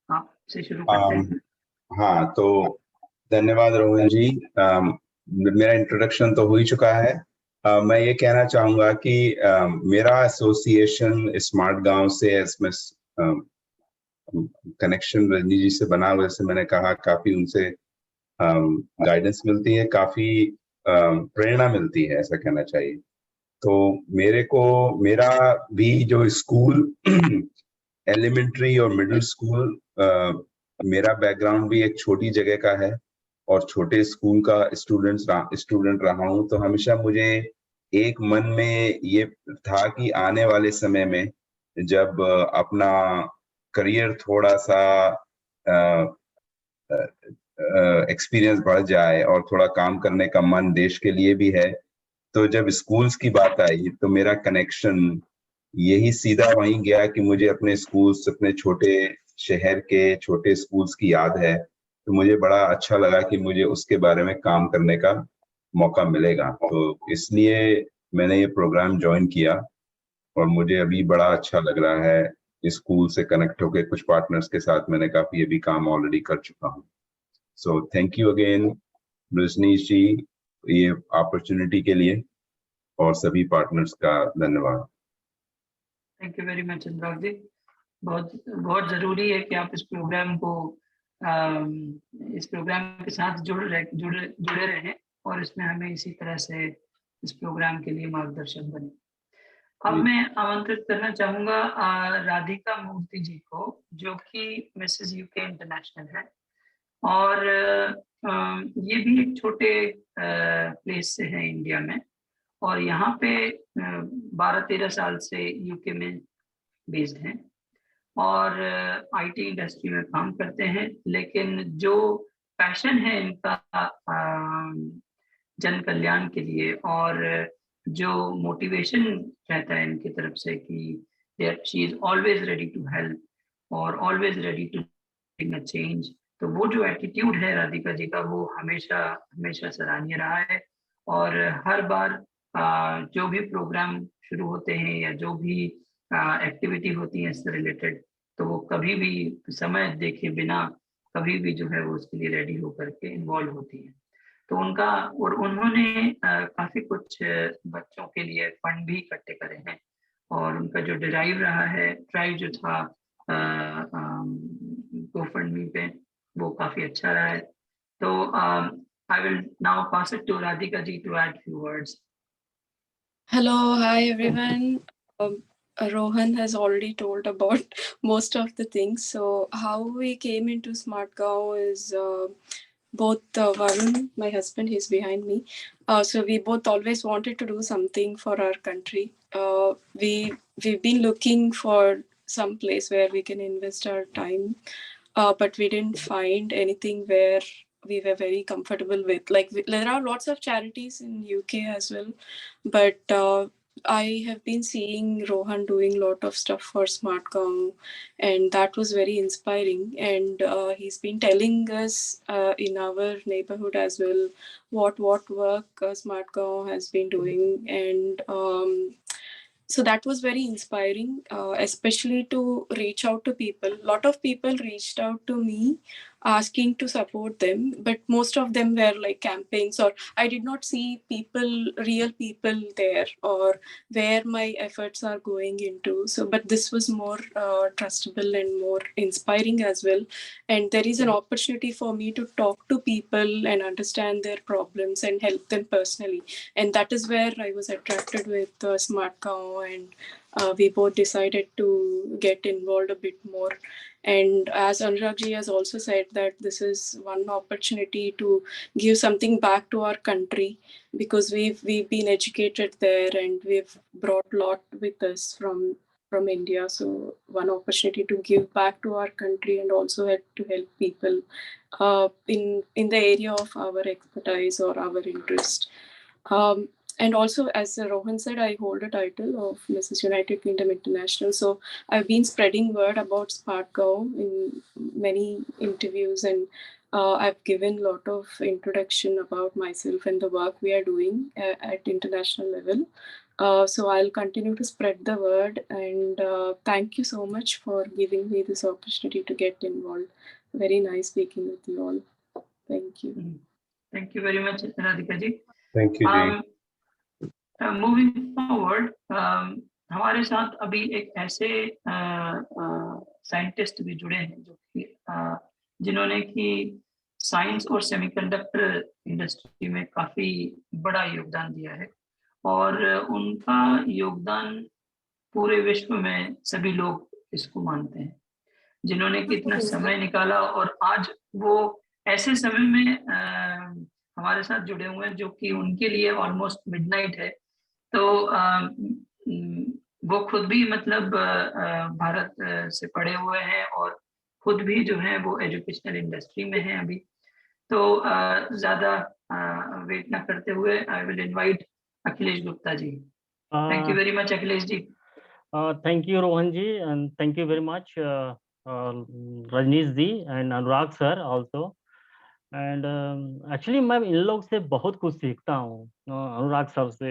आपसे शुरू करते हैं। हाँ, तो धन्यवाद रोहन जी। मेरा इंट्रोडक्शन तो हो ही चुका है। मैं ये कहना चाहूंगा कि मेरा एसोसिएशन स्मार्ट गांव से इसमें कनेक्शन रजनी जी से बना, वैसे मैंने कहा काफी उनसे गाइडेंस मिलती है, काफी प्रेरणा मिलती है, ऐसा कहना चाहिए। तो मेरा भी जो स्कूल एलिमेंट्री और मिडिल स्कूल, मेरा बैकग्राउंड भी एक छोटी जगह का है और छोटे स्कूल का स्टूडेंट रहा हूं। तो हमेशा मुझे एक मन में ये था कि आने वाले समय में जब अपना करियर थोड़ा सा एक्सपीरियंस बढ़ जाए और थोड़ा काम करने का मन देश के लिए भी है, तो जब स्कूल्स की बात आई तो मेरा कनेक्शन यही सीधा वहीं गया कि मुझे अपने स्कूल्स, अपने छोटे शहर के छोटे स्कूल्स की याद है। तो मुझे बड़ा अच्छा लगा कि मुझे उसके बारे में काम करने का मौका मिलेगा, तो इसलिए मैंने ये प्रोग्राम ज्वाइन किया और मुझे अभी बड़ा अच्छा लग रहा है। स्कूल से कनेक्ट होकर कुछ पार्टनर्स के साथ मैंने काफी अभी काम ऑलरेडी कर चुका हूँ। So thank you again Rajneesh ji ये अपॉर्चुनिटी के लिए, और सभी पार्टनर्स का धन्यवाद। Thank you very much Anurag ji. बहुत बहुत जरूरी है कि आप इस प्रोग्राम को इस प्रोग्राम के साथ जुड़े रहें और इसमें हमें इसी तरह से इस प्रोग्राम के लिए मार्गदर्शक बने। अब मैं आमंत्रित करना चाहूंगा राधिका मूर्ति जी को, जो कि मिसेस यूके इंटरनेशनल है और ये भी एक छोटे प्लेस से है इंडिया में और यहाँ पे 12-13 साल से यूके में बेस्ड हैं और आईटी इंडस्ट्री में काम करते हैं, लेकिन जो पैशन है इनका जन कल्याण के लिए और जो मोटिवेशन रहता है इनकी तरफ से कि she is always ready to help और always ready to bring a change, तो वो जो एटीट्यूड है राधिका जी का वो हमेशा हमेशा सराहनीय रहा है। और हर बार जो भी प्रोग्राम शुरू होते हैं या जो भी एक्टिविटी होती है इससे रिलेटेड, तो वो कभी भी समय देखे बिना कभी भी जो है वो उसके लिए रेडी होकर के इन्वॉल्व होती है। तो उनका और उन्होंने काफी कुछ बच्चों के लिए फंड भी इकट्ठे करे हैं और उनका जो ड्राइव जो था गोफंडमी पे वो काफी अच्छा रहा है। तो I will now pass it to Radhika ji to add few words. Hello, hi everyone. Rohan has already told about most of the things. So how we came into SmartGaon is both Varun, my husband, he's behind me. So we both always wanted to do something for our country. We've been looking for some place where we can invest our time, but we didn't find anything where we were very comfortable with. Like there are lots of charities in UK as well, but I have been seeing Rohan doing a lot of stuff for SmartGaon, and that was very inspiring. And he's been telling us in our neighborhood as well what work SmartGaon has been doing, and so that was very inspiring, especially to reach out to people. A lot of people reached out to me asking to support them, but most of them were like campaigns, or I did not see real people there, or where my efforts are going into. So, but this was more trustable and more inspiring as well. And there is an opportunity for me to talk to people and understand their problems and help them personally. And that is where I was attracted with SmartGaon, and we both decided to get involved a bit more. And as Anurag ji has also said, that this is one opportunity to give something back to our country, because we've been educated there and we've brought a lot with us from India. So one opportunity to give back to our country and also help people in the area of our expertise or our interest. And also, as Rohan said, I hold a title of Mrs. United Kingdom International. So I've been spreading word about SmartGaon in many interviews, and I've given a lot of introduction about myself and the work we are doing at international level. So I'll continue to spread the word, and thank you so much for giving me this opportunity to get involved. Very nice speaking with you all. Thank you. Thank you very much, Radhika ji. Thank you, Jay. Moving forward, हमारे साथ अभी एक ऐसे scientist भी जुड़े हैं जो कि जिन्होंने कि साइंस और सेमीकंडक्टर इंडस्ट्री में काफी बड़ा योगदान दिया है और उनका योगदान पूरे विश्व में सभी लोग इसको मानते हैं, जिन्होंने कि इतना समय निकाला और आज वो ऐसे समय में हमारे साथ जुड़े हुए हैं जो कि उनके लिए ऑलमोस्ट मिडनाइट है। तो वो खुद भी मतलब भारत से पढ़े हुए हैं और खुद भी जो है वो एजुकेशनल इंडस्ट्री में है अभी। तो ज्यादा वेट ना करते हुए I will invite Akhilesh Gupta ji. Thank you very much Akhilesh ji. Thank you, Rohan ji, and thank you very much, Rajneesh ji and Anurag sir also. And actually मैं इन लोग से बहुत कुछ सीखता हूँ, अनुराग सर से,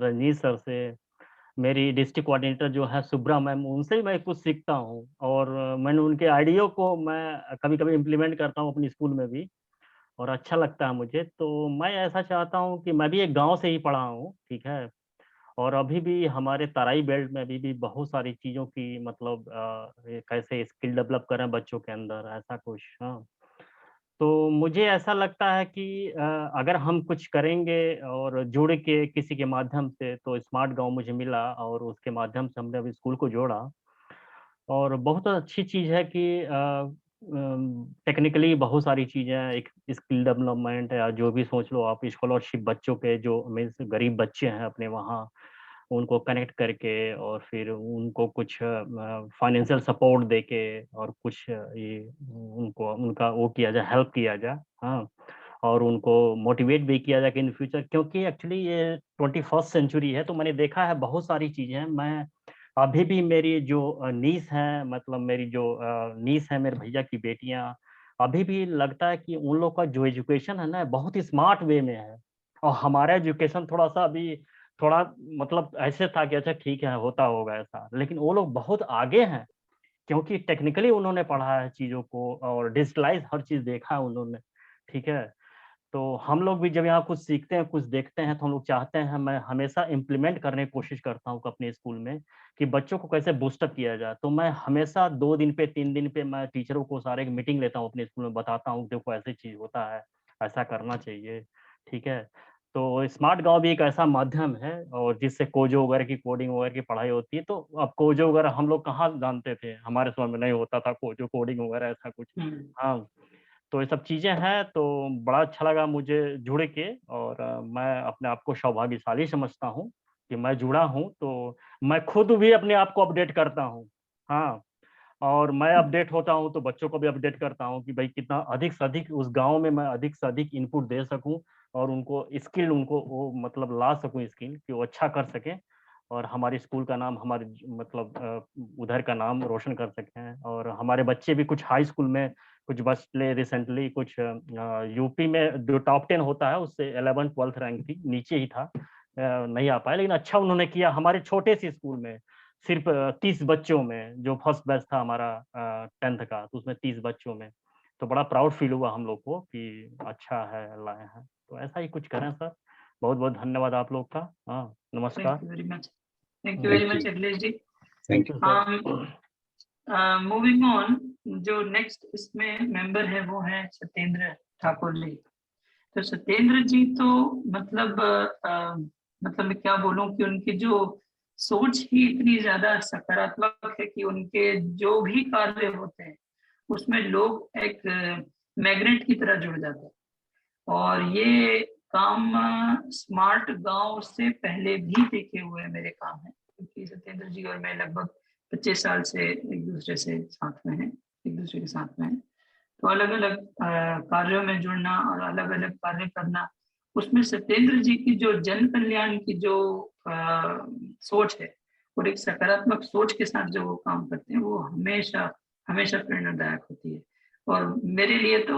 रजनीश सर से, मेरी डिस्ट्रिक्ट कोऑर्डिनेटर जो है सुब्रा मैम, उनसे मैं कुछ सीखता हूँ और मैंने उनके आइडिया को मैं कभी कभी इम्प्लीमेंट करता हूँ अपनी स्कूल में भी और अच्छा लगता है मुझे। तो मैं ऐसा चाहता हूँ कि मैं भी एक गांव से ही पढ़ा हूँ, ठीक है, और अभी भी हमारे तराई बेल्ट में अभी भी बहुत सारी चीज़ों की मतलब कैसे स्किल डेवलप करें बच्चों के अंदर, ऐसा कुछ। हाँ, तो मुझे ऐसा लगता है कि अगर हम कुछ करेंगे और जुड़ के किसी के माध्यम से, तो स्मार्ट गाँव मुझे मिला और उसके माध्यम से हमने अभी स्कूल को जोड़ा। और बहुत अच्छी चीज़ है कि टेक्निकली बहुत सारी चीज़ें हैं, एक स्किल डेवलपमेंट या जो भी सोच लो आप, स्कॉलरशिप बच्चों के जो मीन्स गरीब बच्चे हैं अपने वहाँ, उनको कनेक्ट करके और फिर उनको कुछ फाइनेंशियल सपोर्ट देके और कुछ ये उनको उनका वो किया जाए, हेल्प किया जाए। हाँ, और उनको मोटिवेट भी किया जाए कि इन फ्यूचर, क्योंकि एक्चुअली ये 21st सेंचुरी है, तो मैंने देखा है बहुत सारी चीज़ें हैं। मैं अभी भी मेरी जो नीस है, मतलब मेरी जो नीस है, मेरे भैया की बेटियाँ, अभी भी लगता है कि उन लोग का जो एजुकेशन है ना, बहुत ही स्मार्ट वे में है। और हमारा एजुकेशन थोड़ा-सा अभी थोड़ा मतलब ऐसे था कि अच्छा ठीक है, होता होगा ऐसा। लेकिन वो लोग बहुत आगे हैं, क्योंकि टेक्निकली उन्होंने पढ़ा है चीज़ों को और डिजिटलाइज़ हर चीज़ देखा है उन्होंने, ठीक है? तो हम लोग भी जब यहाँ कुछ सीखते हैं, कुछ देखते हैं, तो हम लोग चाहते हैं, मैं हमेशा इम्प्लीमेंट करने की कोशिश करता हूँ अपने स्कूल में कि बच्चों को कैसे बूस्टअप किया जाए। तो मैं हमेशा 2 दिन पे, 3 दिन पे मैं टीचरों को सारे की मीटिंग लेता हूँ अपने स्कूल में, बताता हूँ, देखो ऐसी चीज़ होता है, ऐसा करना चाहिए, ठीक है? तो स्मार्ट गाँव भी एक ऐसा माध्यम है और जिससे कोजो वगैरह की, कोडिंग वगैरह की पढ़ाई होती है। तो अब कोजो वगैरह हम लोग कहाँ जानते थे, हमारे समय में नहीं होता था कोजो, कोडिंग वगैरह ऐसा कुछ। हाँ। तो ये सब चीज़ें हैं, तो बड़ा अच्छा लगा मुझे जुड़ के और मैं अपने आप को सौभाग्यशाली समझता हूँ कि मैं जुड़ा हूँ, तो मैं खुद भी अपने आप को अपडेट करता हूँ। हाँ, और मैं अपडेट होता हूँ, तो बच्चों को भी अपडेट करता हूँ कि भाई कितना अधिक से अधिक उस गाँव में मैं अधिक से अधिक इनपुट दे सकूँ और उनको स्किल, उनको वो मतलब ला सकूँ स्किल कि वो अच्छा कर सकें और हमारे स्कूल का नाम, हमारे मतलब उधर का नाम रोशन कर सकें। और हमारे बच्चे भी कुछ हाई स्कूल में कुछ बच्चे रिसेंटली कुछ यूपी में जो टॉप 10 होता है उससे 11th-12th रैंक थी, नीचे ही था, नहीं आ पाया, लेकिन अच्छा उन्होंने किया हमारे छोटे से स्कूल में। सिर्फ 30 बच्चों में, जो फर्स्ट बैच था हमारा 10th का, तो उसमें 30 बच्चों में। तो बड़ा प्राउड फील हुआ हम लोग को कि अच्छा है, लाए हैं। तो ऐसा ही कुछ करें सर। बहुत-बहुत धन्यवाद आप लोग का। हाँ, नमस्कार। Thank you very much. Thank you very Thank much you. Akhilesh ji. Thank you. Sir moving on, जो नेक्स्ट इसमें मेंबर है वो है सत्येंद्र ठाकुर जी। तो सत्येंद्र जी तो मतलब मतलब मैं क्या बोलूं कि उनकी जो सोच ही इतनी ज्यादा सकारात्मक है कि उनके जो भी कार्य होते हैं उसमें लोग एक मैग्नेट की तरह जुड़ जाते हैं। और ये काम स्मार्ट गांव से पहले भी देखे हुए मेरे काम है, क्योंकि सत्येंद्र जी और मैं लगभग 25 साल से एक दूसरे से साथ में हैं, एक दूसरे के साथ में हैं। तो अलग अलग कार्यों में जुड़ना और अलग अलग कार्य करना, उसमें सत्येंद्र जी की जो जन कल्याण की जो सोच है और एक सकारात्मक सोच के साथ जो वो काम करते हैं, वो हमेशा हमेशा प्रेरणादायक होती है। और मेरे लिए तो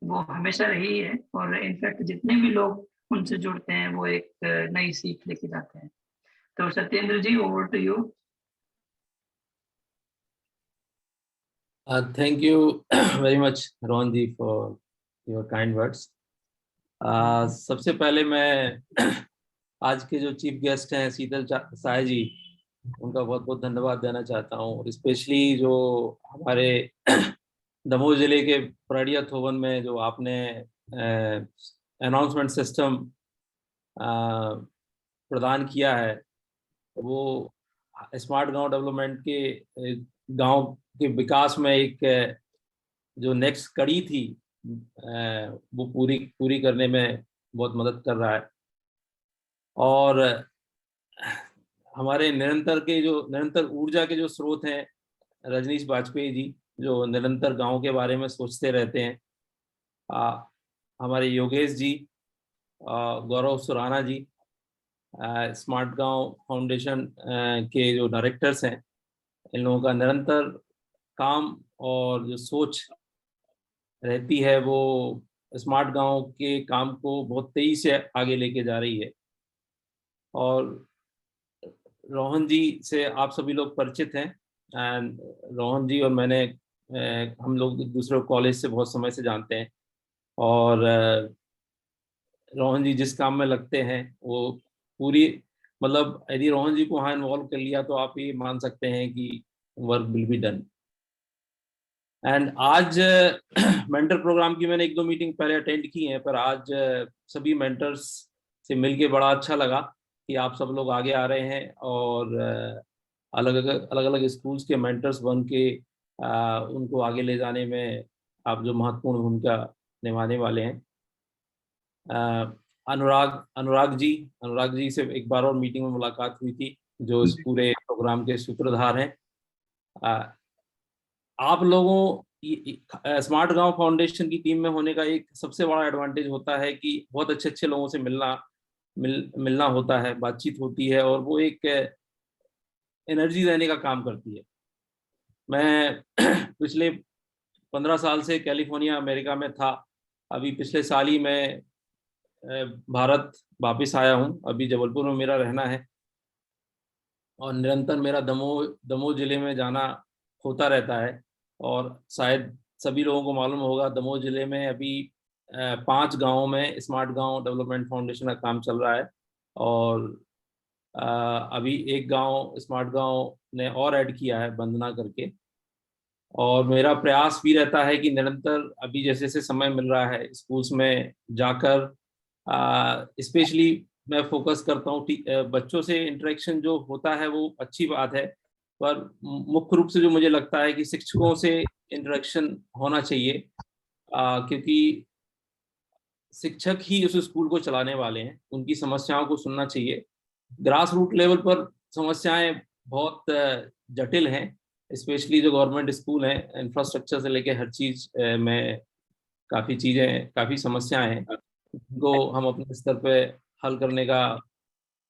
वो हमेशा रही है, और इनफैक्ट जितने भी लोग उनसे जुड़ते हैं वो एक नई सीख लेके जाते हैं। तो Satyendra ji, over to you. Thank you very much, Rohan ji, for your kind words. सबसे पहले मैं आज के जो चीफ गेस्ट हैं शीतल साय जी, उनका बहुत बहुत धन्यवाद देना चाहता हूँ। और स्पेशली जो हमारे दमोह जिले के पराड़िया थोवन में जो आपने अनाउंसमेंट सिस्टम प्रदान किया है, वो स्मार्ट गांव डेवलपमेंट के गांव के विकास में एक जो नेक्स्ट कड़ी थी वो पूरी करने में बहुत मदद कर रहा है। और हमारे निरंतर ऊर्जा के जो स्रोत हैं रजनीश बाजपेयी जी, जो निरंतर गांव के बारे में सोचते रहते हैं। हमारे योगेश जी, गौरव सुराना जी, स्मार्ट गांव फाउंडेशन के जो डायरेक्टर्स हैं, इन लोगों का निरंतर काम और जो सोच रहती है वो स्मार्ट गांव के काम को बहुत तेजी से आगे लेके जा रही है। और रोहन जी से आप सभी लोग परिचित हैं, एंड रोहन जी और मैंने हम लोग दूसरे कॉलेज से बहुत समय से जानते हैं। और रोहन जी जिस काम में लगते हैं वो पूरी मतलब यदि रोहन जी को वहाँ इन्वॉल्व कर लिया तो आप ये मान सकते हैं कि work will be done. And आज मेंटर प्रोग्राम की मैंने 1-2 मीटिंग पहले अटेंड की हैं, पर आज सभी मेंटर्स से मिलके बड़ा अच्छा लगा कि आप सब लोग आगे आ रहे हैं और अलग अलग स्कूल्स के मेंटर्स बन के उनको आगे ले जाने में आप जो महत्वपूर्ण भूमिका निभाने वाले हैं। अनुराग जी से एक बार और मीटिंग में मुलाकात हुई थी, जो इस पूरे प्रोग्राम के सूत्रधार हैं। आप लोगों स्मार्ट गांव फाउंडेशन की टीम में होने का एक सबसे बड़ा एडवांटेज होता है कि बहुत अच्छे लोगों से मिलना होता है, बातचीत होती है और वो एक एनर्जी देने का काम करती है। मैं पिछले 15 साल से कैलिफोर्निया अमेरिका में था। अभी पिछले साल ही मैं भारत वापस आया हूँ। अभी जबलपुर में मेरा रहना है और निरंतर मेरा दमोह जिले में जाना होता रहता है। और शायद सभी लोगों को मालूम होगा, दमोह जिले में अभी 5 गांवों में स्मार्ट गांव डेवलपमेंट फाउंडेशन का काम चल रहा है और अभी एक गांव स्मार्ट गांव ने और ऐड किया है बंदना करके। और मेरा प्रयास भी रहता है कि निरंतर अभी जैसे जैसे समय मिल रहा है स्कूल्स में जाकर स्पेशली मैं फोकस करता हूँ। बच्चों से इंटरेक्शन जो होता है वो अच्छी बात है, पर मुख्य रूप से जो मुझे लगता है कि शिक्षकों से इंटरेक्शन होना चाहिए, क्योंकि शिक्षक ही उस स्कूल को चलाने वाले हैं। उनकी समस्याओं को सुनना चाहिए। ग्रास रूट लेवल पर समस्याएं बहुत जटिल हैं, स्पेशली जो गवर्नमेंट स्कूल हैं, इंफ्रास्ट्रक्चर से लेके हर चीज में काफ़ी समस्याएं हैं, जिनको हम अपने स्तर पे हल करने का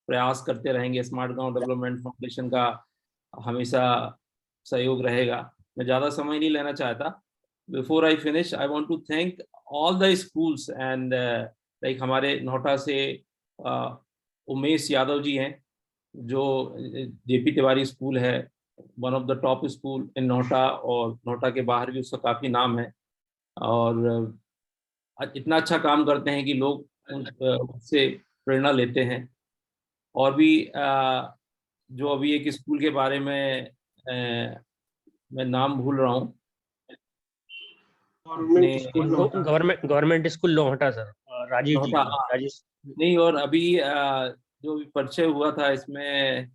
प्रयास करते रहेंगे। स्मार्ट गांव डेवलपमेंट फाउंडेशन का हमेशा सहयोग रहेगा। मैं ज़्यादा समय नहीं लेना चाहता। Before I finish, I want to thank all the schools and like हमारे नोएडा से उमेश यादव जी हैं, जो जेपी तिवारी स्कूल है, one of the top school in Noida, और नोएडा के बाहर भी उसका काफ़ी नाम है और इतना अच्छा काम करते हैं कि लोग उससे प्रेरणा लेते हैं। और भी जो अभी एक स्कूल के बारे में मैं नाम भूल रहा हूँ, government school Lohta sir, Rajiv नहीं, और अभी जो परिचय हुआ था इसमें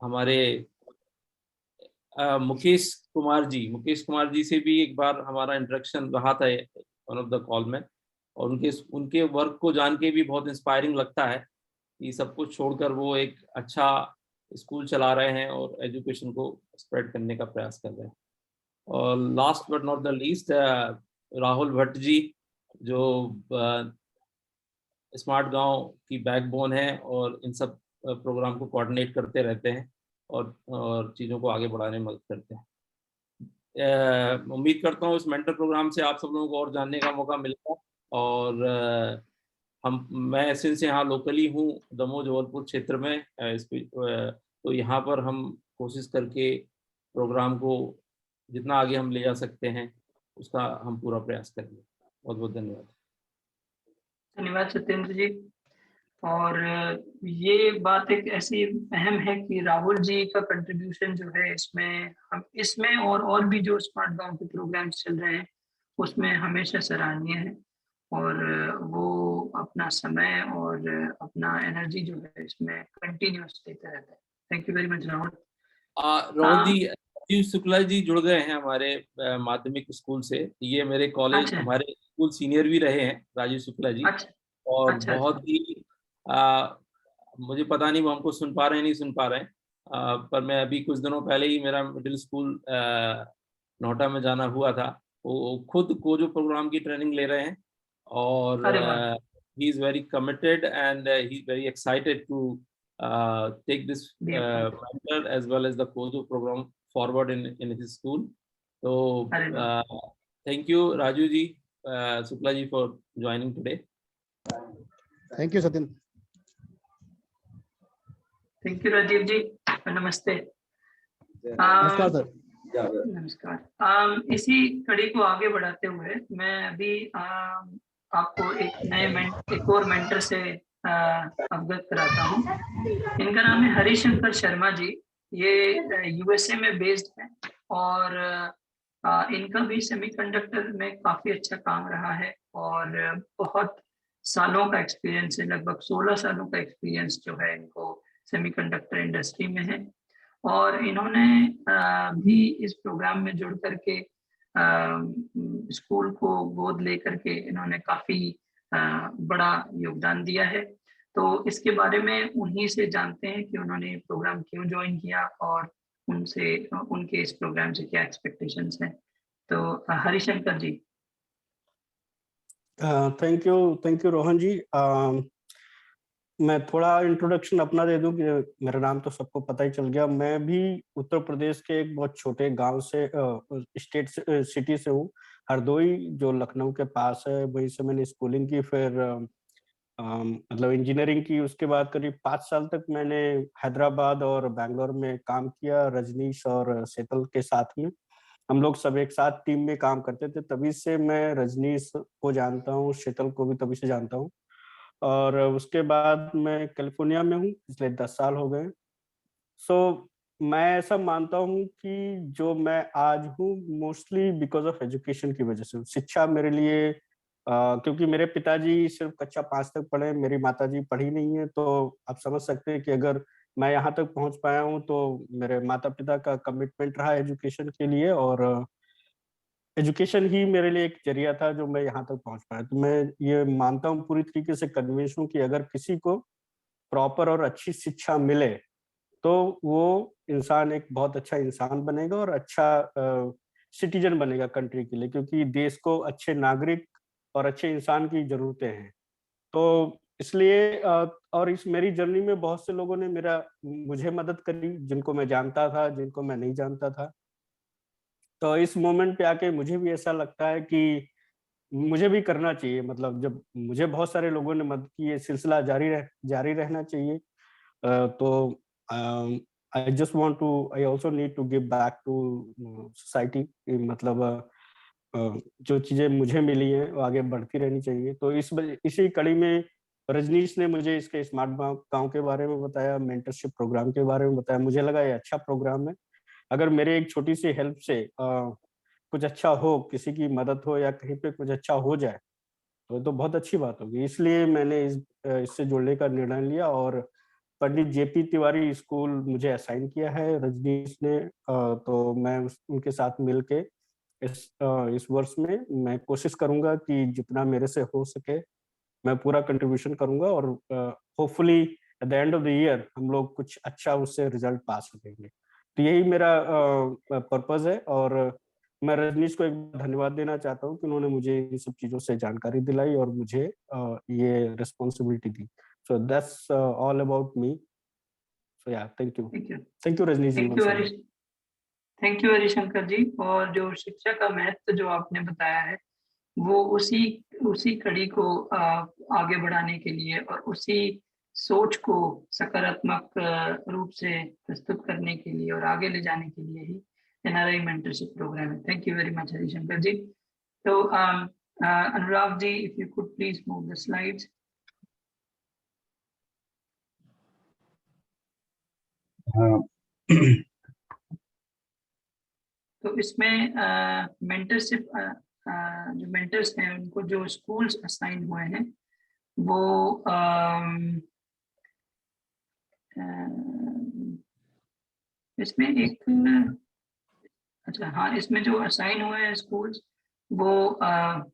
हमारे मुकेश कुमार जी से भी एक बार हमारा इंटरेक्शन रहा था वन ऑफ द कॉल में, और उनके वर्क को जान के भी बहुत इंस्पायरिंग लगता है कि सब कुछ छोड़कर वो एक अच्छा स्कूल चला रहे हैं और एजुकेशन को स्प्रेड करने का प्रयास कर रहे हैं। और last but not the least, Rahul Bhatt ji, जो स्मार्ट गांव की बैकबोन है और इन सब प्रोग्राम को कोऑर्डिनेट करते रहते हैं और चीज़ों को आगे बढ़ाने में मदद करते हैं। उम्मीद करता हूँ इस मेंटर प्रोग्राम से आप सब लोगों को और जानने का मौका मिलेगा। और मैं सिंस यहाँ लोकली हूँ दमोह जबलपुर क्षेत्र में, तो यहाँ पर हम कोशिश करके प्रोग्राम को जितना आगे हम ले जा सकते हैं उसका हम पूरा प्रयास करेंगे। बहुत बहुत धन्यवाद। धन्यवाद सत्येंद्र जी। और ये बात एक ऐसी अहम है कि राहुल जी का कंट्रीब्यूशन जो है इसमें और भी जो स्मार्ट गांव के प्रोग्राम्स चल रहे हैं उसमें हमेशा सराहनीय है, और वो अपना समय और अपना एनर्जी जो है इसमें कंटिन्यूस देते रहते हैं। Thank you very much Rahul. Rahul ji, Rajiv Shukla ji जुड़ गए हैं हमारे माध्यमिक स्कूल से। ये मेरे कॉलेज हमारे स्कूल सीनियर भी रहे हैं राजीव शुक्ला जी। और बहुत ही मुझे पता नहीं वो हमको सुन पा रहे हैं नहीं सुन पा रहे हैं, पर मैं अभी कुछ दिनों पहले ही मेरा मिडिल स्कूल नोएडा में जाना हुआ था। वो खुद को जो प्रोग्राम की ट्रेनिंग ले रहे हैं और he is very committed and he is very excited to take this mentor as well as the COJO program forward in his school. So thank you Raju ji, Shukla ji for joining today. Thank you Satyan. Thank you Rajiv ji. नमस्ते। नमस्कार sir. नमस्कार। इसी कड़ी को आगे बढ़ाते हुए मैं अभी आपको एक और मेंटर से अवगत कराता हूँ। इनका नाम है हरिशंकर शर्मा जी। ये यूएसए में बेस्ड है और इनका भी सेमीकंडक्टर में काफी अच्छा काम रहा है और बहुत सालों का एक्सपीरियंस है, लगभग 16 सालों का एक्सपीरियंस जो है इनको सेमीकंडक्टर इंडस्ट्री में है। और इन्होंने भी इस प्रोग्राम में जुड़ करके स्कूल को गोद लेकर के इन्होंने काफी बड़ा योगदान दिया है। तो इसके बारे में उन्हीं से जानते हैं कि उन्होंने ये प्रोग्राम क्यों ज्वाइन किया और उनसे उनके इस प्रोग्राम से क्या एक्सपेक्टेशंस हैं। तो हरिशंकर जी। थैंक यू रोहन जी। मैं थोड़ा इंट्रोडक्शन अपना दे दूं कि मेरा नाम तो सबको पता ही चल गया। मैं भी उत्तर प्रदेश के एक बहुत छोटे गांव से स्टेट सिटी से हूँ, हरदोई, जो लखनऊ के पास है। वहीं से मैंने स्कूलिंग की, फिर मतलब इंजीनियरिंग की। उसके बाद करीब 5 साल तक मैंने हैदराबाद और बैंगलोर में काम किया, रजनीश और शीतल के साथ में। हम लोग सब एक साथ टीम में काम करते थे। तभी से मैं रजनीश को जानता हूँ, शीतल को भी तभी से जानता हूँ। और उसके बाद मैं कैलिफोर्निया में हूँ, पिछले 10 साल हो गए। सो मैं ऐसा मानता हूँ कि जो मैं आज हूँ मोस्टली बिकॉज ऑफ एजुकेशन की वजह से। शिक्षा मेरे लिए क्योंकि मेरे पिताजी सिर्फ कक्षा 5 तक पढ़े, मेरी माताजी पढ़ी नहीं है, तो आप समझ सकते हैं कि अगर मैं यहाँ तक पहुँच पाया हूँ तो मेरे माता पिता का कमिटमेंट रहा एजुकेशन के लिए, और एजुकेशन ही मेरे लिए एक जरिया था जो मैं यहाँ तक पहुँच पाया। तो मैं ये मानता हूँ, पूरी तरीके से कन्विंस हूँ कि अगर किसी को प्रॉपर और अच्छी शिक्षा मिले तो वो इंसान एक बहुत अच्छा इंसान बनेगा और अच्छा सिटीजन बनेगा कंट्री के लिए, क्योंकि देश को अच्छे नागरिक और अच्छे इंसान की जरूरतें हैं। तो इसलिए और इस मेरी जर्नी में बहुत से लोगों ने मुझे मदद करी, जिनको मैं जानता था, जिनको मैं नहीं जानता था। तो इस मोमेंट पे आके मुझे भी ऐसा लगता है कि मुझे भी करना चाहिए। मतलब जब मुझे बहुत सारे लोगों ने मदद की, ये सिलसिला जारी रहना चाहिए। तो I also need to give back to society. मतलब जो चीजें मुझे मिली हैं वो आगे बढ़ती रहनी चाहिए। तो इसी कड़ी में रजनीश ने मुझे इसके स्मार्ट गांव के बारे में बताया, मेंटरशिप प्रोग्राम के बारे में बताया। मुझे लगा ये अच्छा प्रोग्राम है। अगर मेरे एक छोटी सी हेल्प से कुछ अच्छा हो, किसी की मदद हो या कहीं पे कुछ अच्छा हो जाए तो बहुत अच्छी बात होगी। इसलिए मैंने इससे जुड़ने का निर्णय लिया और पंडित जेपी तिवारी स्कूल मुझे असाइन किया है रजनीश ने। तो मैं उनके साथ मिलके इस वर्ष में मैं कोशिश करूंगा कि जितना मेरे से हो सके मैं पूरा कंट्रीब्यूशन करूंगा, और hopefully eight the end of the year हम लोग कुछ अच्छा उससे रिजल्ट पा सकेंगे। तो यही मेरा पर्पस है। और मैं रजनीश को एक धन्यवाद देना चाहता हूँ कि उन्होंने मुझे इन सब चीजों से जानकारी दिलाई और मुझे ये रिस्पॉन्सिबिलिटी दी। So that's all about me. So yeah thank you Rajneesh ji. Thank you Harishankar ji. और जो शिक्षा का महत्व जो आपने बताया है वो उसी कड़ी को आगे बढ़ाने के लिए और उसी सोच को सकारात्मक रूप से प्रस्तुत करने के लिए और आगे ले जाने के लिए ही एनआरआई मेंटरशिप प्रोग्राम है। Thank you very much Harishankar ji. तो Anurag ji, if you could please move the slides. तो इसमें मेंटरशिप जो मेंटर्स हैं उनको जो स्कूल्स असाइन हुए हैं वो इसमें इसमें जो असाइन हुए हैं स्कूल्स वो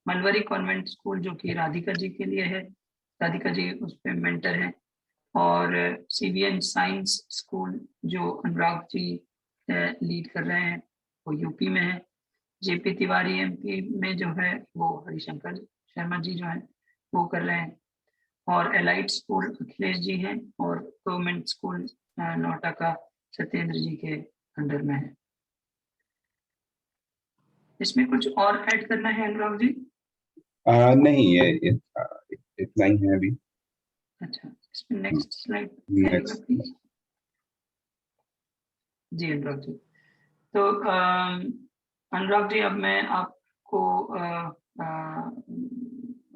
मलवरी कॉन्वेंट स्कूल जो कि राधिका जी के लिए है, राधिका जी उस पे मेंटर हैं। और सीवीएन साइंस स्कूल जो अनुराग जी लीड कर रहे हैं वो यूपी में है। जेपी तिवारी एमपी में जो है वो हरिशंकर शर्मा जी जो है वो कर रहे हैं। और एलाइट स्कूल अखिलेश जी हैं और गवर्नमेंट स्कूल नोएडा का सत्येंद्र जी के अंडर में है। इसमें कुछ और ऐड करना है अनुराग जी? नहीं, ये इतना ही है अभी। अच्छा, इसमें नेक्स्ट स्लाइड प्लीज। जी अनुराग जी। तो अनुराग जी अब मैं आपको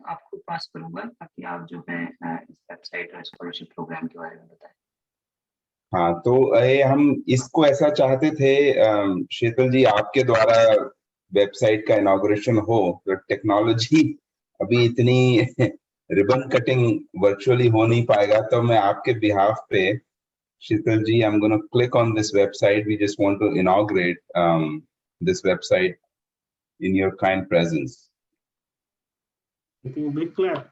आपको पास करूंगा ताकि आप जो है इस वेबसाइट और स्कॉलरशिप प्रोग्राम के बारे में बताएं। हाँ, तो हम इसको ऐसा चाहते थे शीतल जी आपके द्वारा वेबसाइट का इनॉग्रेशन हो तो टेक्नोलॉजी अभी इतनी रिबन कटिंग वर्चुअली हो नहीं पाएगा, तो मैं आपके बिहाफ पे Sheetal ji, I'm going to click on this website. We just want to inaugurate this website in your kind presence. Big clap.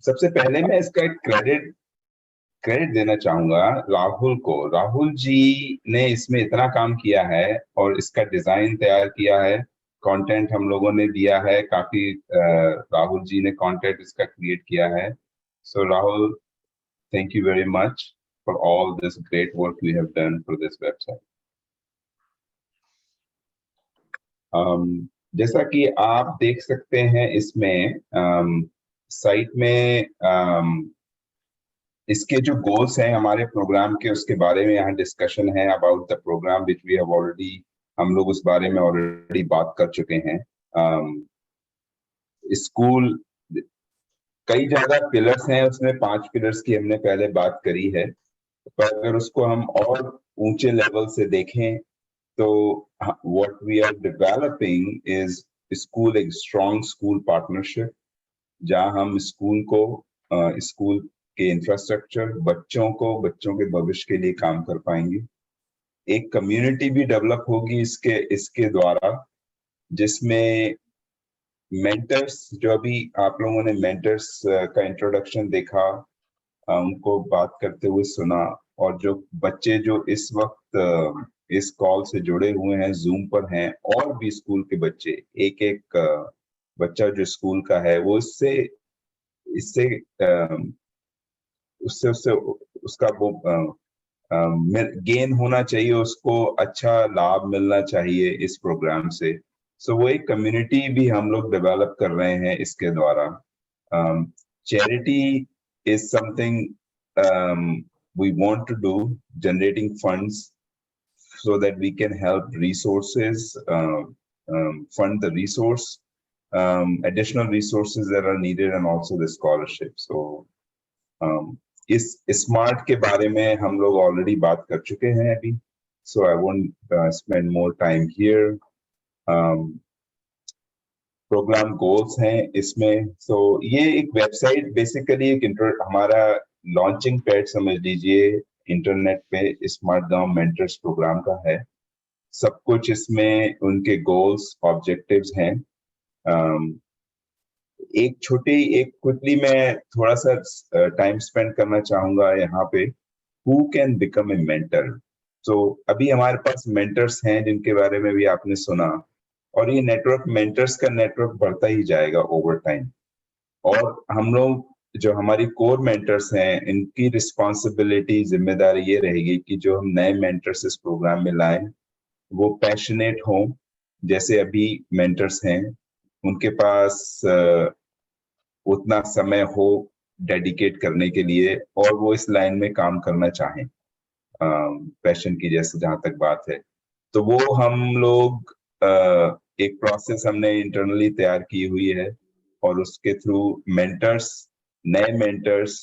सबसे पहले मैं इसका एक क्रेडिट देना चाहूंगा राहुल को। राहुल जी ने इसमें इतना काम किया है और इसका डिजाइन तैयार किया है, कंटेंट हम लोगों ने दिया है, काफी राहुल जी ने कंटेंट इसका क्रिएट किया है। So Rahul, thank you very much for all this great work you have done for this website. जैसा कि आप देख सकते हैं इसमें साइट में इसके जो गोल्स हैं हमारे प्रोग्राम के, उसके बारे में यहाँ डिस्कशन है about the programme which we have already, हम लोग उस बारे में ऑलरेडी बात कर चुके हैं। स्कूल कई ज्यादा पिलर्स हैं, उसमें 5 पिलर्स की हमने पहले बात करी है, पर अगर उसको हम और ऊंचे लेवल से देखें तो what we are developing is school, एक स्ट्रॉन्ग स्कूल पार्टनरशिप, जहां हम स्कूल को स्कूल के इंफ्रास्ट्रक्चर, बच्चों के भविष्य के लिए काम कर पाएंगे। एक कम्युनिटी भी डेवलप होगी इसके द्वारा, जिसमें मेंटर्स, जो अभी आप लोगों ने मेंटर्स का इंट्रोडक्शन देखा, उनको बात करते हुए सुना, और जो बच्चे जो इस वक्त इस कॉल से जुड़े हुए हैं, जूम पर हैं, और भी स्कूल के बच्चे, एक बच्चा जो स्कूल का है वो उससे उसका वो गेन होना चाहिए, उसको अच्छा लाभ मिलना चाहिए इस प्रोग्राम से। सो वो एक कम्युनिटी भी हम लोग डेवलप कर रहे हैं इसके द्वारा। Charity is something we want to do, generating funds so that we can help resources, fund the resource, additional resources that are needed, and also the scholarship. So इस स्मार्ट के बारे में हम लोग ऑलरेडी बात कर चुके हैं अभी, so I won't spend more time here. Programme goals हैं इसमें। so ये एक वेबसाइट बेसिकली एक हमारा लॉन्चिंग पैड समझ लीजिए इंटरनेट पे स्मार्ट गांव मेंटर्स प्रोग्राम का है। सब कुछ इसमें उनके गोल्स, ऑब्जेक्टिव्स हैं। एक क्विकली मैं थोड़ा सा टाइम स्पेंड करना चाहूंगा यहाँ पे, who can become a mentor. तो अभी हमारे पास मेंटर्स हैं जिनके बारे में भी आपने सुना, और ये नेटवर्क, मेंटर्स का नेटवर्क बढ़ता ही जाएगा ओवर टाइम। और हम लोग जो हमारी कोर मेंटर्स हैं, इनकी रिस्पॉन्सिबिलिटी, जिम्मेदारी ये रहेगी कि जो हम नए मेंटर्स इस प्रोग्राम में लाएं वो पैशनेट हों, जैसे अभी मेंटर्स हैं उनके पास उतना समय हो डेडिकेट करने के लिए, और वो इस लाइन में काम करना चाहें, पैशन की जैसे जहां तक बात है, तो वो हम लोग एक प्रोसेस हमने इंटरनली तैयार की हुई है, और उसके थ्रू मेंटर्स, नए मेंटर्स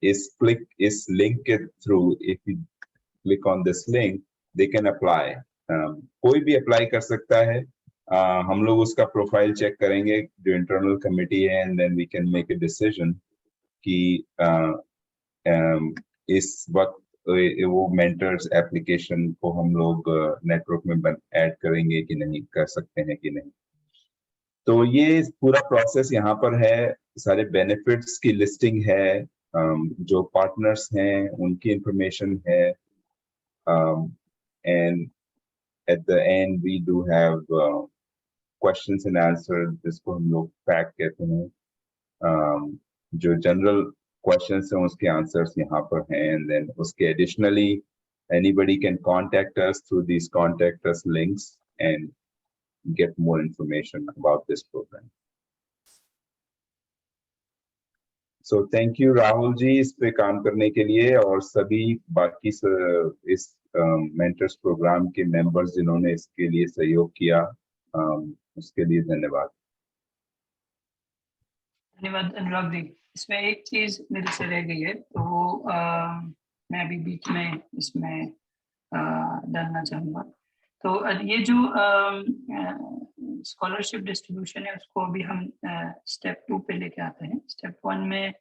इस लिंक के through, if you click on this link, they can apply. कोई भी अप्लाई कर सकता है। हम लोग उसका प्रोफाइल चेक करेंगे जो इंटरनल कमिटी है, and then we can make a decision कि इस वक्त वो मेंटर्स एप्लीकेशन को हम लोग नेटवर्क में ऐड करेंगे कि नहीं, कर सकते हैं कि नहीं। तो ये पूरा प्रोसेस यहाँ पर है, सारे बेनिफिट्स की लिस्टिंग है, जो पार्टनर्स हैं उनकी इंफॉर्मेशन है, and at the end we do have questions and answer, जिसको हम लोग फैक्ट कहते हैं। जो जनरल क्वेश्चंस हैं उसके आंसर्स यहाँ पर हैं, एंड देन उसके additionally anybody can contact us through these contact us links and get more information about this program. So thank you Rahul ji इस पे काम करने के लिए, और सभी बाकी इस मेंटर्स प्रोग्राम के मेंबर्स जिन्होंने इसके लिए सहयोग किया, उसके लिए धन्यवाद। धन्यवाद अनुराग जी। इसमें एक चीज मेरे से रह गई है, तो वो मैं अभी बीच में इसमें डालना चाहूंगा। तो ये जो स्कॉलरशिप डिस्ट्रीब्यूशन है, उसको अभी हम स्टेप 2 पे लेके आते हैं। स्टेप 1 में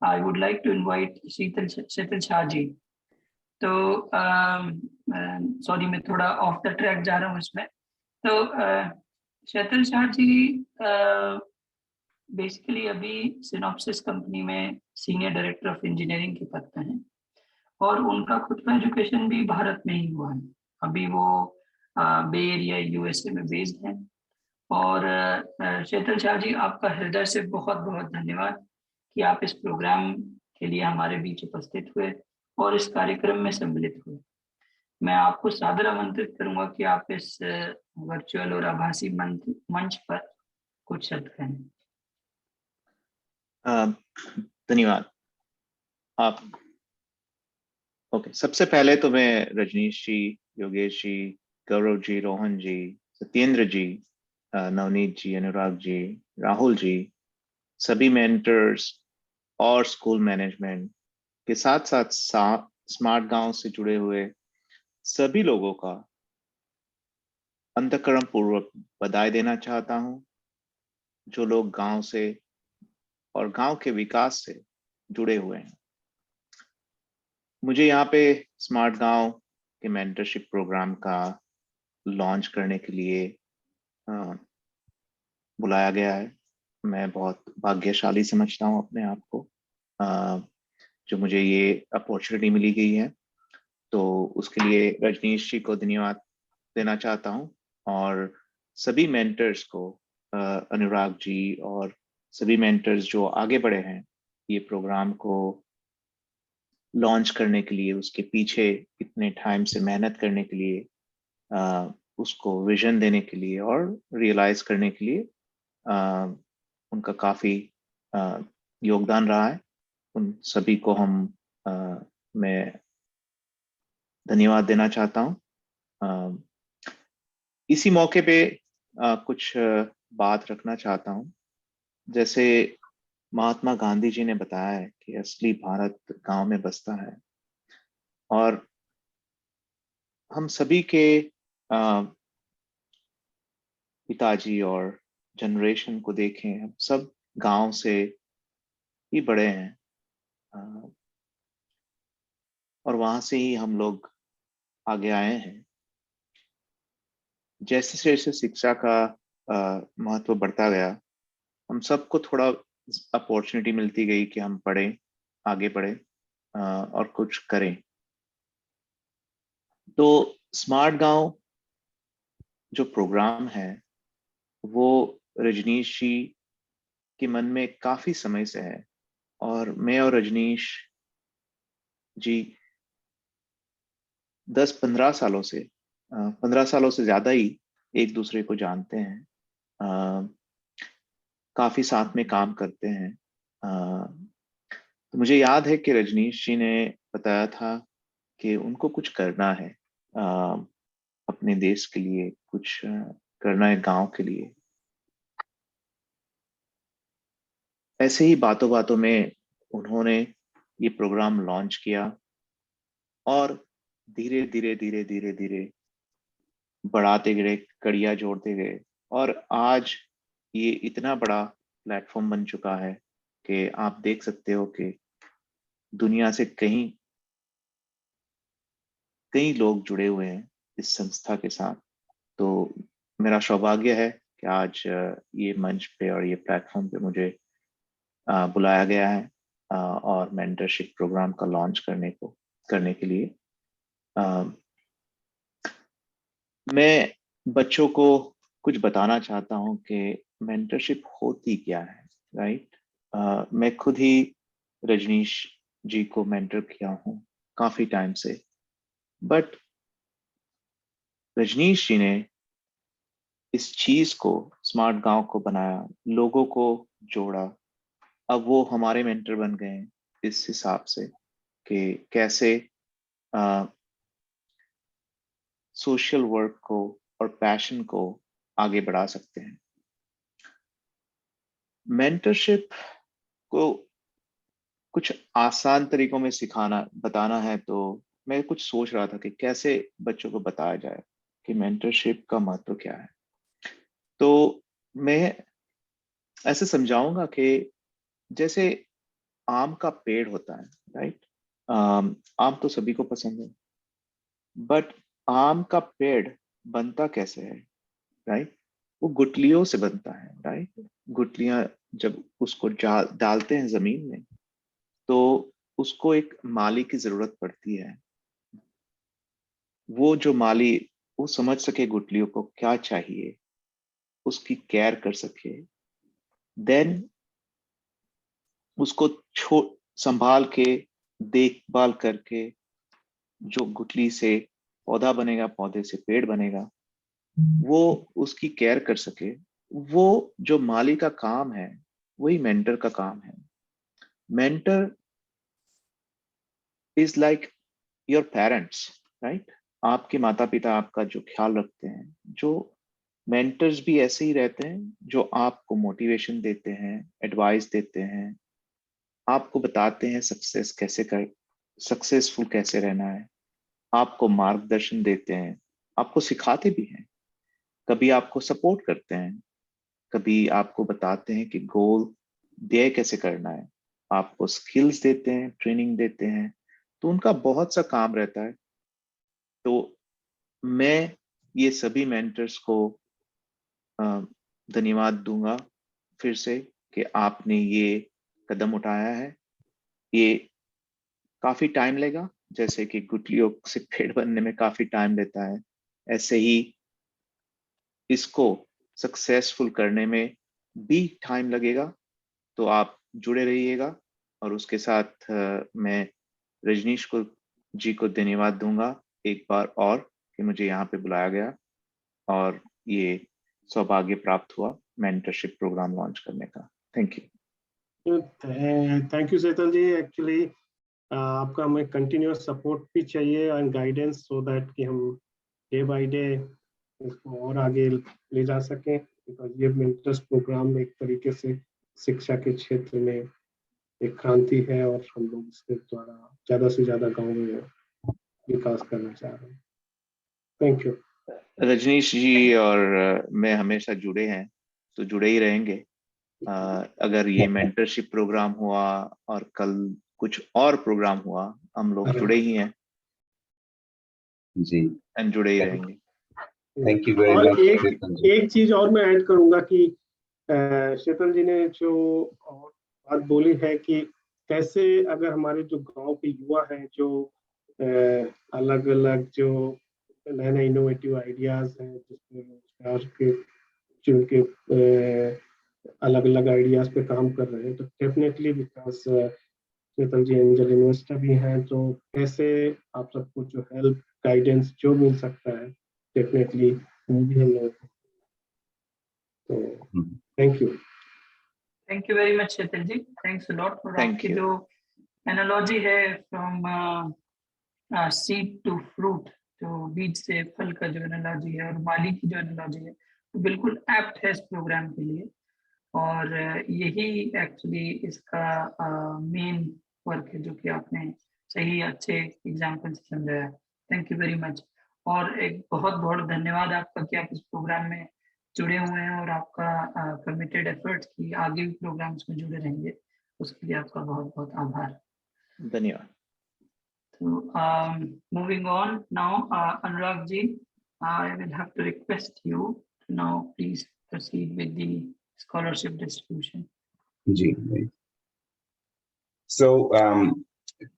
I would like to invite Sheetal Shah ji. तो सॉरी, मैं थोड़ा ऑफ द ट्रैक जा रहा हूँ इसमें। तो शीतल शाह जी बेसिकली अभी सिनॉप्सिस कंपनी में सीनियर डायरेक्टर ऑफ इंजीनियरिंग के पद पे हैं, और उनका खुद का एजुकेशन भी भारत में ही हुआ है। अभी वो बे एरिया यूएसए में बेस्ड हैं। और शीतल शाह जी, आपका हृदय से बहुत बहुत धन्यवाद कि आप इस प्रोग्राम के लिए हमारे बीच उपस्थित हुए और इस कार्यक्रम में सम्मिलित हुए। मैं आपको सादर आमंत्रित करूंगा कि आप इस वर्चुअल और आभासी मंच पर कुछ शब्द कहें। धन्यवाद आप। ओके, सबसे पहले तो मैं रजनीश जी, योगेश जी, गौरव जी, रोहन जी, सत्येंद्र जी, नवनीत जी, अनुराग जी, राहुल जी, सभी मेंटर्स और स्कूल मैनेजमेंट के साथ साथ स्मार्ट गांव से जुड़े हुए सभी लोगों का अंतःकरण पूर्वक बधाई देना चाहता हूं, जो लोग गांव से और गांव के विकास से जुड़े हुए हैं। मुझे यहाँ पे स्मार्ट गांव के मेंटरशिप प्रोग्राम का लॉन्च करने के लिए बुलाया गया है। मैं बहुत भाग्यशाली समझता हूँ अपने आप को, जो मुझे ये अपॉर्चुनिटी मिली गई है। तो उसके लिए रजनीश जी को धन्यवाद देना चाहता हूँ, और सभी मेंटर्स को, अनुराग जी और सभी मेंटर्स जो आगे बढ़े हैं ये प्रोग्राम को लॉन्च करने के लिए, उसके पीछे इतने टाइम से मेहनत करने के लिए, उसको विजन देने के लिए और रियलाइज करने के लिए उनका काफी योगदान रहा है। उन सभी को मैं धन्यवाद देना चाहता हूँ। इसी मौके पे कुछ बात रखना चाहता हूँ। जैसे महात्मा गांधी जी ने बताया है कि असली भारत गांव में बसता है, और हम सभी के पिताजी और जनरेशन को देखें, हम सब गांव से ही बड़े हैं, और वहां से ही हम लोग आगे आए हैं। जैसे जैसे शिक्षा का महत्व बढ़ता गया, हम सबको थोड़ा अपॉर्चुनिटी मिलती गई कि हम पढ़ें, आगे बढ़े और कुछ करें। तो स्मार्ट गांव जो प्रोग्राम है वो रजनीश जी के मन में काफी समय से है, और मैं और रजनीश जी 10-15 सालों से 15 सालों से ज्यादा ही एक दूसरे को जानते हैं, काफी साथ में काम करते हैं। तो मुझे याद है कि रजनीश जी ने बताया था कि उनको कुछ करना है, अपने देश के लिए कुछ करना है, गांव के लिए। ऐसे ही बातों बातों में उन्होंने ये प्रोग्राम लॉन्च किया, और धीरे धीरे धीरे धीरे धीरे बढ़ाते गए, कड़ियाँ जोड़ते गए, और आज ये इतना बड़ा प्लेटफॉर्म बन चुका है कि आप देख सकते हो कि दुनिया से कई लोग जुड़े हुए हैं इस संस्था के साथ। तो मेरा सौभाग्य है कि आज ये मंच पे और ये प्लेटफॉर्म पे मुझे बुलाया गया है, और मेंटरशिप प्रोग्राम का लॉन्च करने के लिए। मैं बच्चों को कुछ बताना चाहता हूँ कि मेंटरशिप होती क्या है, राइट। मैं खुद ही रजनीश जी को मेंटर किया हूँ काफी टाइम से, बट रजनीश जी ने इस चीज को, स्मार्ट गांव को बनाया, लोगों को जोड़ा। अब वो हमारे मेंटर बन गए हैं इस हिसाब से कि कैसे सोशल वर्क को और पैशन को आगे बढ़ा सकते हैं। मेंटरशिप को कुछ आसान तरीकों में बताना है, तो मैं कुछ सोच रहा था कि कैसे बच्चों को बताया जाए कि मेंटरशिप का महत्व क्या है। तो मैं ऐसे समझाऊंगा कि जैसे आम का पेड़ होता है, राइट? आम तो सभी को पसंद है, बट आम का पेड़ बनता कैसे है, राइट? वो गुठलियों से बनता है, राइट? गुठलियां जब उसको डालते हैं जमीन में, तो उसको एक माली की जरूरत पड़ती है। वो जो माली, वो समझ सके गुठलियों को क्या चाहिए, उसकी केयर कर सके, देन उसको संभाल के, देखभाल करके जो गुठली से पौधा बनेगा, पौधे से पेड़ बनेगा, वो उसकी केयर कर सके। वो जो माली का काम है, वही मेंटर का काम है। Mentor is like your parents, right? आपके माता पिता आपका जो ख्याल रखते हैं, जो मेंटर्स भी ऐसे ही रहते हैं, जो आपको मोटिवेशन देते हैं, एडवाइस देते हैं, आपको बताते हैं सक्सेसफुल कैसे रहना है, आपको मार्गदर्शन देते हैं, आपको सिखाते भी हैं, कभी आपको सपोर्ट करते हैं, कभी आपको बताते हैं कि गोल ध्येय कैसे करना है, आपको स्किल्स देते हैं, ट्रेनिंग देते हैं। तो उनका बहुत सा काम रहता है। तो मैं ये सभी मेंटर्स को धन्यवाद दूंगा फिर से कि आपने ये कदम उठाया है। ये काफी टाइम लेगा, जैसे कि गुठलियों से पेड़ बनने में काफी टाइम लेता है, ऐसे ही इसको सक्सेसफुल करने में भी टाइम लगेगा। तो आप जुड़े रहिएगा। और उसके साथ मैं रजनीश जी को धन्यवाद दूंगा एक बार और कि मुझे यहाँ पे बुलाया गया और ये सौभाग्य प्राप्त हुआ मेंटरशिप प्रोग्राम लॉन्च करने का। Thank you. Thank you Sheetal ji. Actually आपका हमें कंटिन्यूअस सपोर्ट भी चाहिए एंड गाइडेंस, सो दैट कि हम डे बाय डे इसको और आगे ले जा सकें। बिकॉज ये मेंटर्स प्रोग्राम एक तरीके से शिक्षा के क्षेत्र में एक क्रांति है और हम लोग इसके द्वारा ज़्यादा से ज़्यादा गाँव में विकास करना चाह रहे हैं। Thank you. रजनीश जी और मैं हमेशा जुड़े हैं, तो जुड़े ही रहेंगे। अगर ये मेंटरशिप प्रोग्राम हुआ और कल कुछ और प्रोग्राम हुआ, हम लोग जुड़े ही हैं जी, एंड जुड़े ही रहेंगे। थैंक यू वेरी और मच। एक चीज और मैं ऐड करूंगा कि शीतल जी ने जो बात बोली है कि कैसे अगर हमारे जो गांव के युवा हैं, जो अलग अलग जो नए नए इनोवेटिव आइडियाज हैं, जिसमें रोजगार के जो उनके अलग अलग आइडियाज पे काम कर रहे हैं, तो definitely because Sheetal ji angel investor भी हैं, तो कैसे आप सबको जो हेल्प गाइडेंस जो मिल सकता है डेफिनेटली वो भी हम लोग। तो thank you. Thank you very much Sheetal ji, thanks a lot. और आपकी जो एनालॉजी है फ्रॉम सीड टू फ्रूट, जो बीज से फल का जो एनालॉजी है और माली की जो एनालॉजी है, तो बिल्कुल एप्ट है इस प्रोग्राम के लिए। और यही एक्चुअली इसका मेन वर्क है, जो कि आपने सही अच्छे एग्जाम्पल से समझाया। Thank you very much. और एक बहुत बहुत धन्यवाद आपका कि आप इस प्रोग्राम में जुड़े हुए हैं और आपका कमिटेड एफर्ट्स की आगे भी प्रोग्राम्स में जुड़े रहेंगे, उसके लिए आपका बहुत बहुत आभार। धन्यवाद। So moving on now, Anurag ji, I will have to request you to now please proceed with the scholarship distribution. Ji, so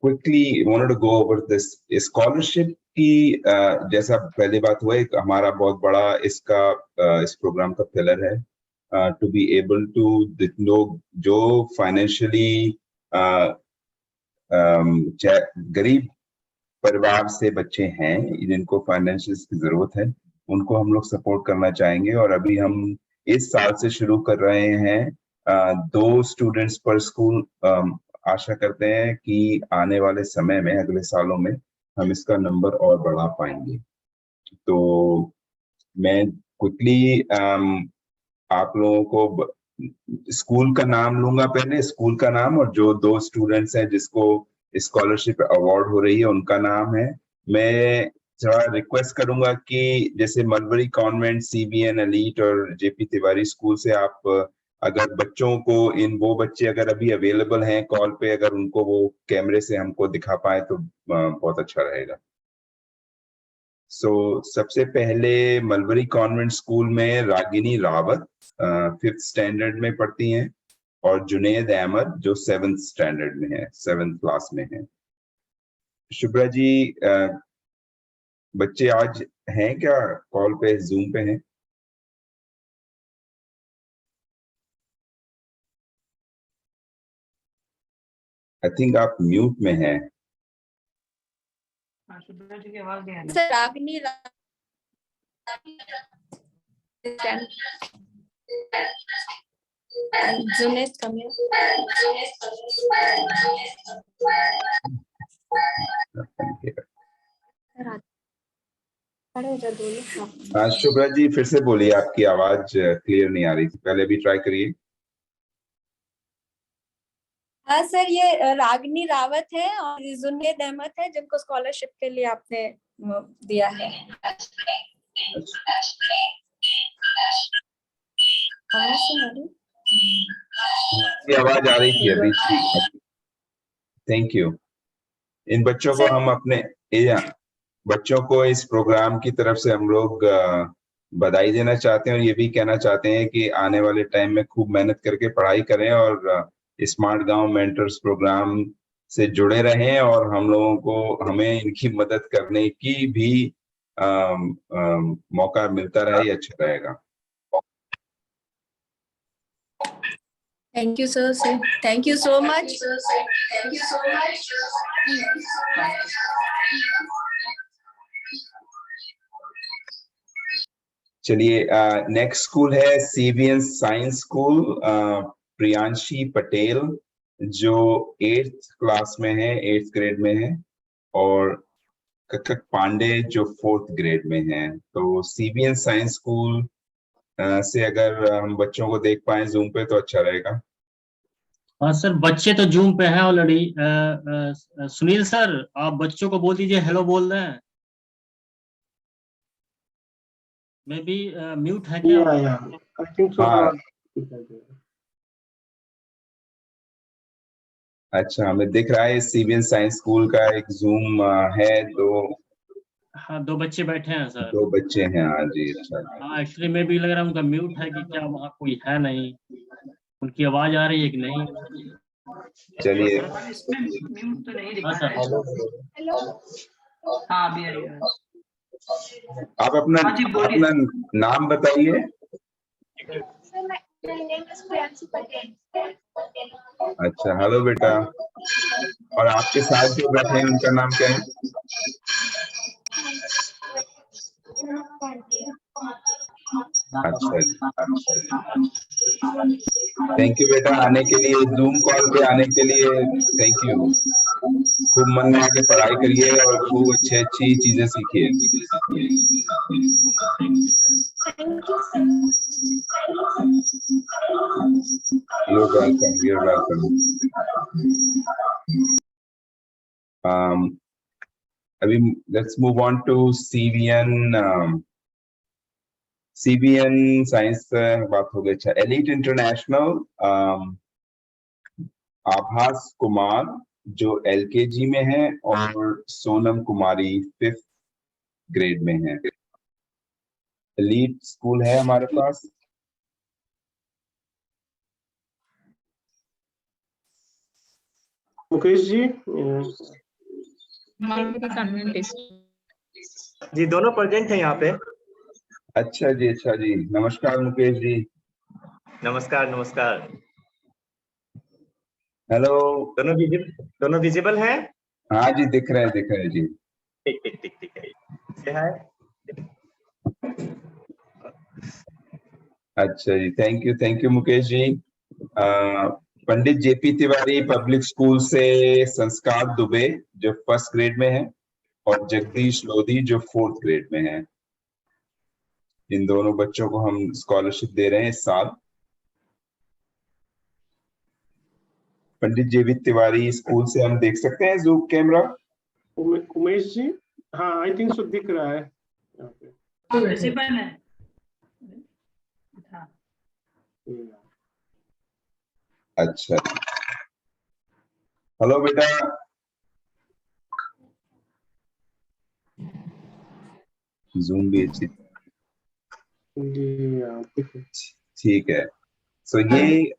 quickly wanted to go over this scholarship की जैसा पहली बात हुआ, एक हमारा बहुत बड़ा इसका इस प्रोग्राम का पिलर है to be able to लोग जो फाइनेंशियली गरीब परिवार से बच्चे हैं, जिनको फाइनेंशियल की जरूरत है, उनको हम लोग सपोर्ट करना चाहेंगे। और अभी हम इस साल से शुरू कर रहे हैं 2 स्टूडेंट्स पर स्कूल। आशा करते हैं कि आने वाले समय में, अगले सालों में हम इसका नंबर और बढ़ा पाएंगे। तो मैं क्विकली आप लोगों को स्कूल का नाम लूंगा पहले, स्कूल का नाम, और जो 2 स्टूडेंट्स हैं जिसको स्कॉलरशिप अवार्ड हो रही है उनका नाम है। मैं थोड़ा रिक्वेस्ट करूंगा कि जैसे मलबरी कॉन्वेंट, CBN एलीट और JP तिवारी स्कूल से आप अगर बच्चों को, वो बच्चे अगर अभी अवेलेबल हैं कॉल पे, अगर उनको वो कैमरे से हमको दिखा पाए तो बहुत अच्छा रहेगा। सबसे पहले मलबरी कॉन्वेंट स्कूल में रागिनी रावत 5th स्टैंडर्ड में पढ़ती हैं, और जुनेद अहमद जो 7th स्टैंडर्ड में है, 7th क्लास में है। शुभ्रा जी, बच्चे आज हैं क्या कॉल पे, जूम पे हैं? आई थिंक आप म्यूट में हैं। शुभ्रा जी की आवाज नहीं आ रही। सर रागिनी जुनेद कमिया। शुभ्रा जी फिर से बोलिए, आपकी आवाज क्लियर नहीं आ रही थी, पहले भी ट्राई करिए। हाँ सर, ये रागिनी रावत है और जुनेद अहमद है जिनको स्कॉलरशिप के लिए आपने दिया है। आवाज आ रही थी अभी। Thank you. इन बच्चों को हम अपने बच्चों को इस प्रोग्राम की तरफ से हम लोग बधाई देना चाहते हैं, और ये भी कहना चाहते हैं कि आने वाले टाइम में खूब मेहनत करके पढ़ाई करें और स्मार्ट गांव मेंटर्स प्रोग्राम से जुड़े रहें, और हम लोगों को, हमें इनकी मदद करने की भी मौका मिलता रहे, अच्छा रहेगा। Thank you sir. Thank you so much. चलिए, नेक्स्ट स्कूल है CBN science school, Priyanshi Patel जो 8th क्लास में है, 8th ग्रेड में है, और ककक पांडे जो 4th ग्रेड में है। तो CBN साइंस स्कूल से अगर हम बच्चों को देख पाए जूम पे तो अच्छा रहेगा। हाँ सर, बच्चे तो जूम पे हैं ऑलरेडी। सुनील सर, आप बच्चों को बोल दीजिए हेलो बोल रहे हैं। मे बी म्यूट है क्या? I think so. अच्छा, हमें दिख रहा है CBN साइंस स्कूल का एक जूम है, हाँ 2 बच्चे बैठे हैं सर। 2 बच्चे हैं। हाँ जी, अच्छा। हाँ एक्चुअली में भी लग रहा है उनका म्यूट है कि क्या, वहाँ कोई है नहीं, उनकी आवाज आ रही है कि नहीं? चलिए, इसमें म्यूट तो नहीं दिखा हाँ सर। हेलो। हाँ अभी आ रही है। आप अपना नाम बताइए। अच्छा, हेलो बेटा। और आपके साथ जो बैठे हैं उनका नाम क्या है? अच्छा, थैंक यू बेटा आने के लिए, जूम कॉल पे आने के लिए थैंक यू। खूब मन लगा के पढ़ाई करिए और खूब अच्छी चीजें सीखिए। You're welcome. You're welcome. अभी let's move on to CBN. CBN science बात हो गई। अच्छा, एलीट इंटरनेशनल आभास कुमार जो LKG में है, और सोनम कुमारी 5th ग्रेड में है। एलीट स्कूल है हमारे पास। मुकेश जी जी दोनों प्रेजेंट हैं यहाँ पे। अच्छा जी, नमस्कार मुकेश जी। नमस्कार नमस्कार। हेलो। दोनों विजिबल हैं? हाँ जी, दिख रहे हैं जी। ठीक है। अच्छा जी, thank you Mukesh ji. Pandit JP Tiwari public school से संस्कार दुबे जो 1st ग्रेड में है, और जगदीश लोधी जो 4th ग्रेड में है। इन दोनों बच्चों को हम स्कॉलरशिप दे रहे हैं इस साल। पंडित जेवित तिवारी स्कूल से हम देख सकते हैं जूम कैमरा? उमेश जी, हाँ आई थिंक सो दिख रहा है यहाँ पे। विजिबल है। हाँ। अच्छा, हेलो बेटा। जूम भी अच्छी, ठीक है। सो ये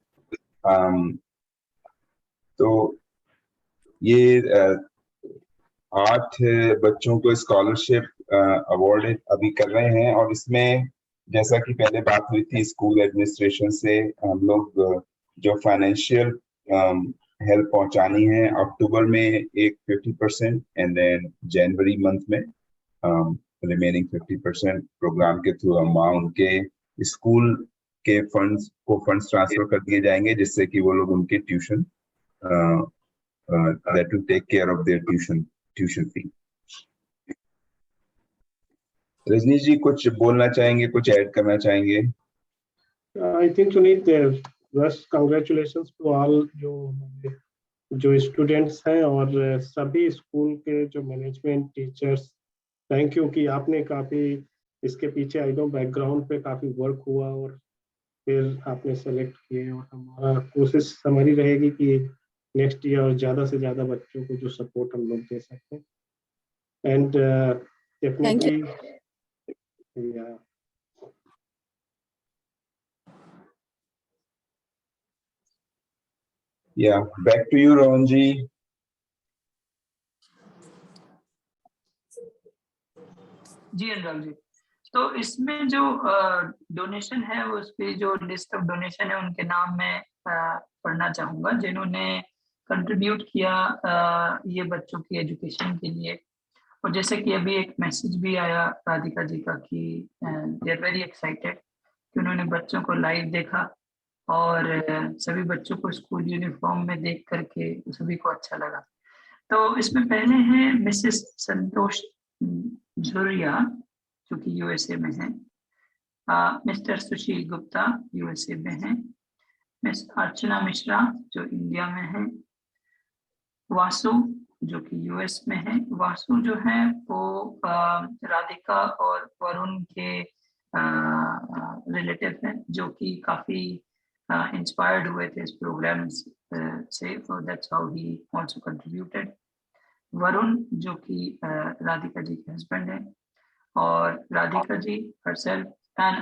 तो ये 8 बच्चों को स्कॉलरशिप अवार्ड अभी कर रहे हैं, और इसमें जैसा कि पहले बात हुई थी स्कूल एडमिनिस्ट्रेशन से, हम लोग जो फाइनेंशियल हेल्प पहुंचानी है अक्टूबर में एक 50% एंड देन जनवरी मंथ में रिमेनिंग 50% प्रोग्राम के थ्रू अमाउंट के स्कूल के फंड्स ट्रांसफर कर दिए जाएंगे, जिससे कि वो लोग उनके tuition that will take care of their tuition fee. Rajneesh ji कुछ बोलना चाहेंगे, कुछ ऐड करना चाहेंगे? I think Sunit, first congratulations to all जो स्टूडेंट्स हैं और सभी स्कूल के जो मैनेजमेंट टीचर्स, थैंक यू कि आपने काफी इसके पीछे आई नो बैकग्राउंड पे काफी वर्क हुआ और फिर आपने सेलेक्ट किए, और हमारा कोशिश हमारी रहेगी कि नेक्स्ट ईयर और ज्यादा से ज्यादा बच्चों को जो सपोर्ट हम लोग दे सकते हैं। And definitely back to you Rohan ji. जी अनुराग जी, तो इसमें जो डोनेशन है उस पे जो लिस्ट ऑफ डोनेशन है उनके नाम मैं पढ़ना चाहूंगा जिन्होंने कंट्रीब्यूट किया ये बच्चों की एजुकेशन के लिए। और जैसे कि अभी एक मैसेज भी आया राधिका जी का कि दे आर वेरी एक्साइटेड कि उन्होंने बच्चों को लाइव देखा और सभी बच्चों को स्कूल यूनिफॉर्म में देख करके सभी को अच्छा लगा। तो इसमें पहले हैं मिसेस संतोष झुरिया जो कि यूएसए में है, मिस्टर सुशील गुप्ता यूएसए में है, मिस अर्चना मिश्रा जो इंडिया में है, वासु जो कि यूएस में है। वासु जो है वो राधिका और वरुण के रिलेटिव हैं जो कि काफी इंस्पायर्ड हुए थे इस प्रोग्राम से, so that's how he also contributed। Varun जो कि राधिका जी के हस्बैंड हैं, और Radhika ji herself, and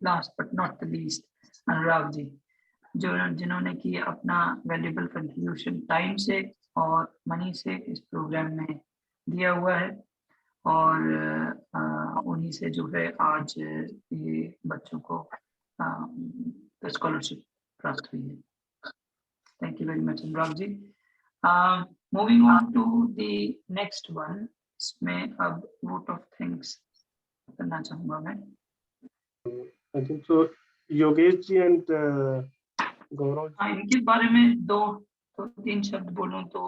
last but not the least Anurag ji जिन्होंने की अपना वैल्यूएबल कंट्रीब्यूशन टाइम से और मनी से इस प्रोग्राम में दिया हुआ है, और उन्हीं से जो है आज ये बच्चों को स्कॉलरशिप प्राप्त हुई है। Thank you very much Anurag ji. Moving on to the next one, इसमें अब वोट ऑफ थैंक्स करना चाहूंगा मैं। I think so Yogesh ji and Gaurav, इनके बारे में दो तीन शब्द बोलूं तो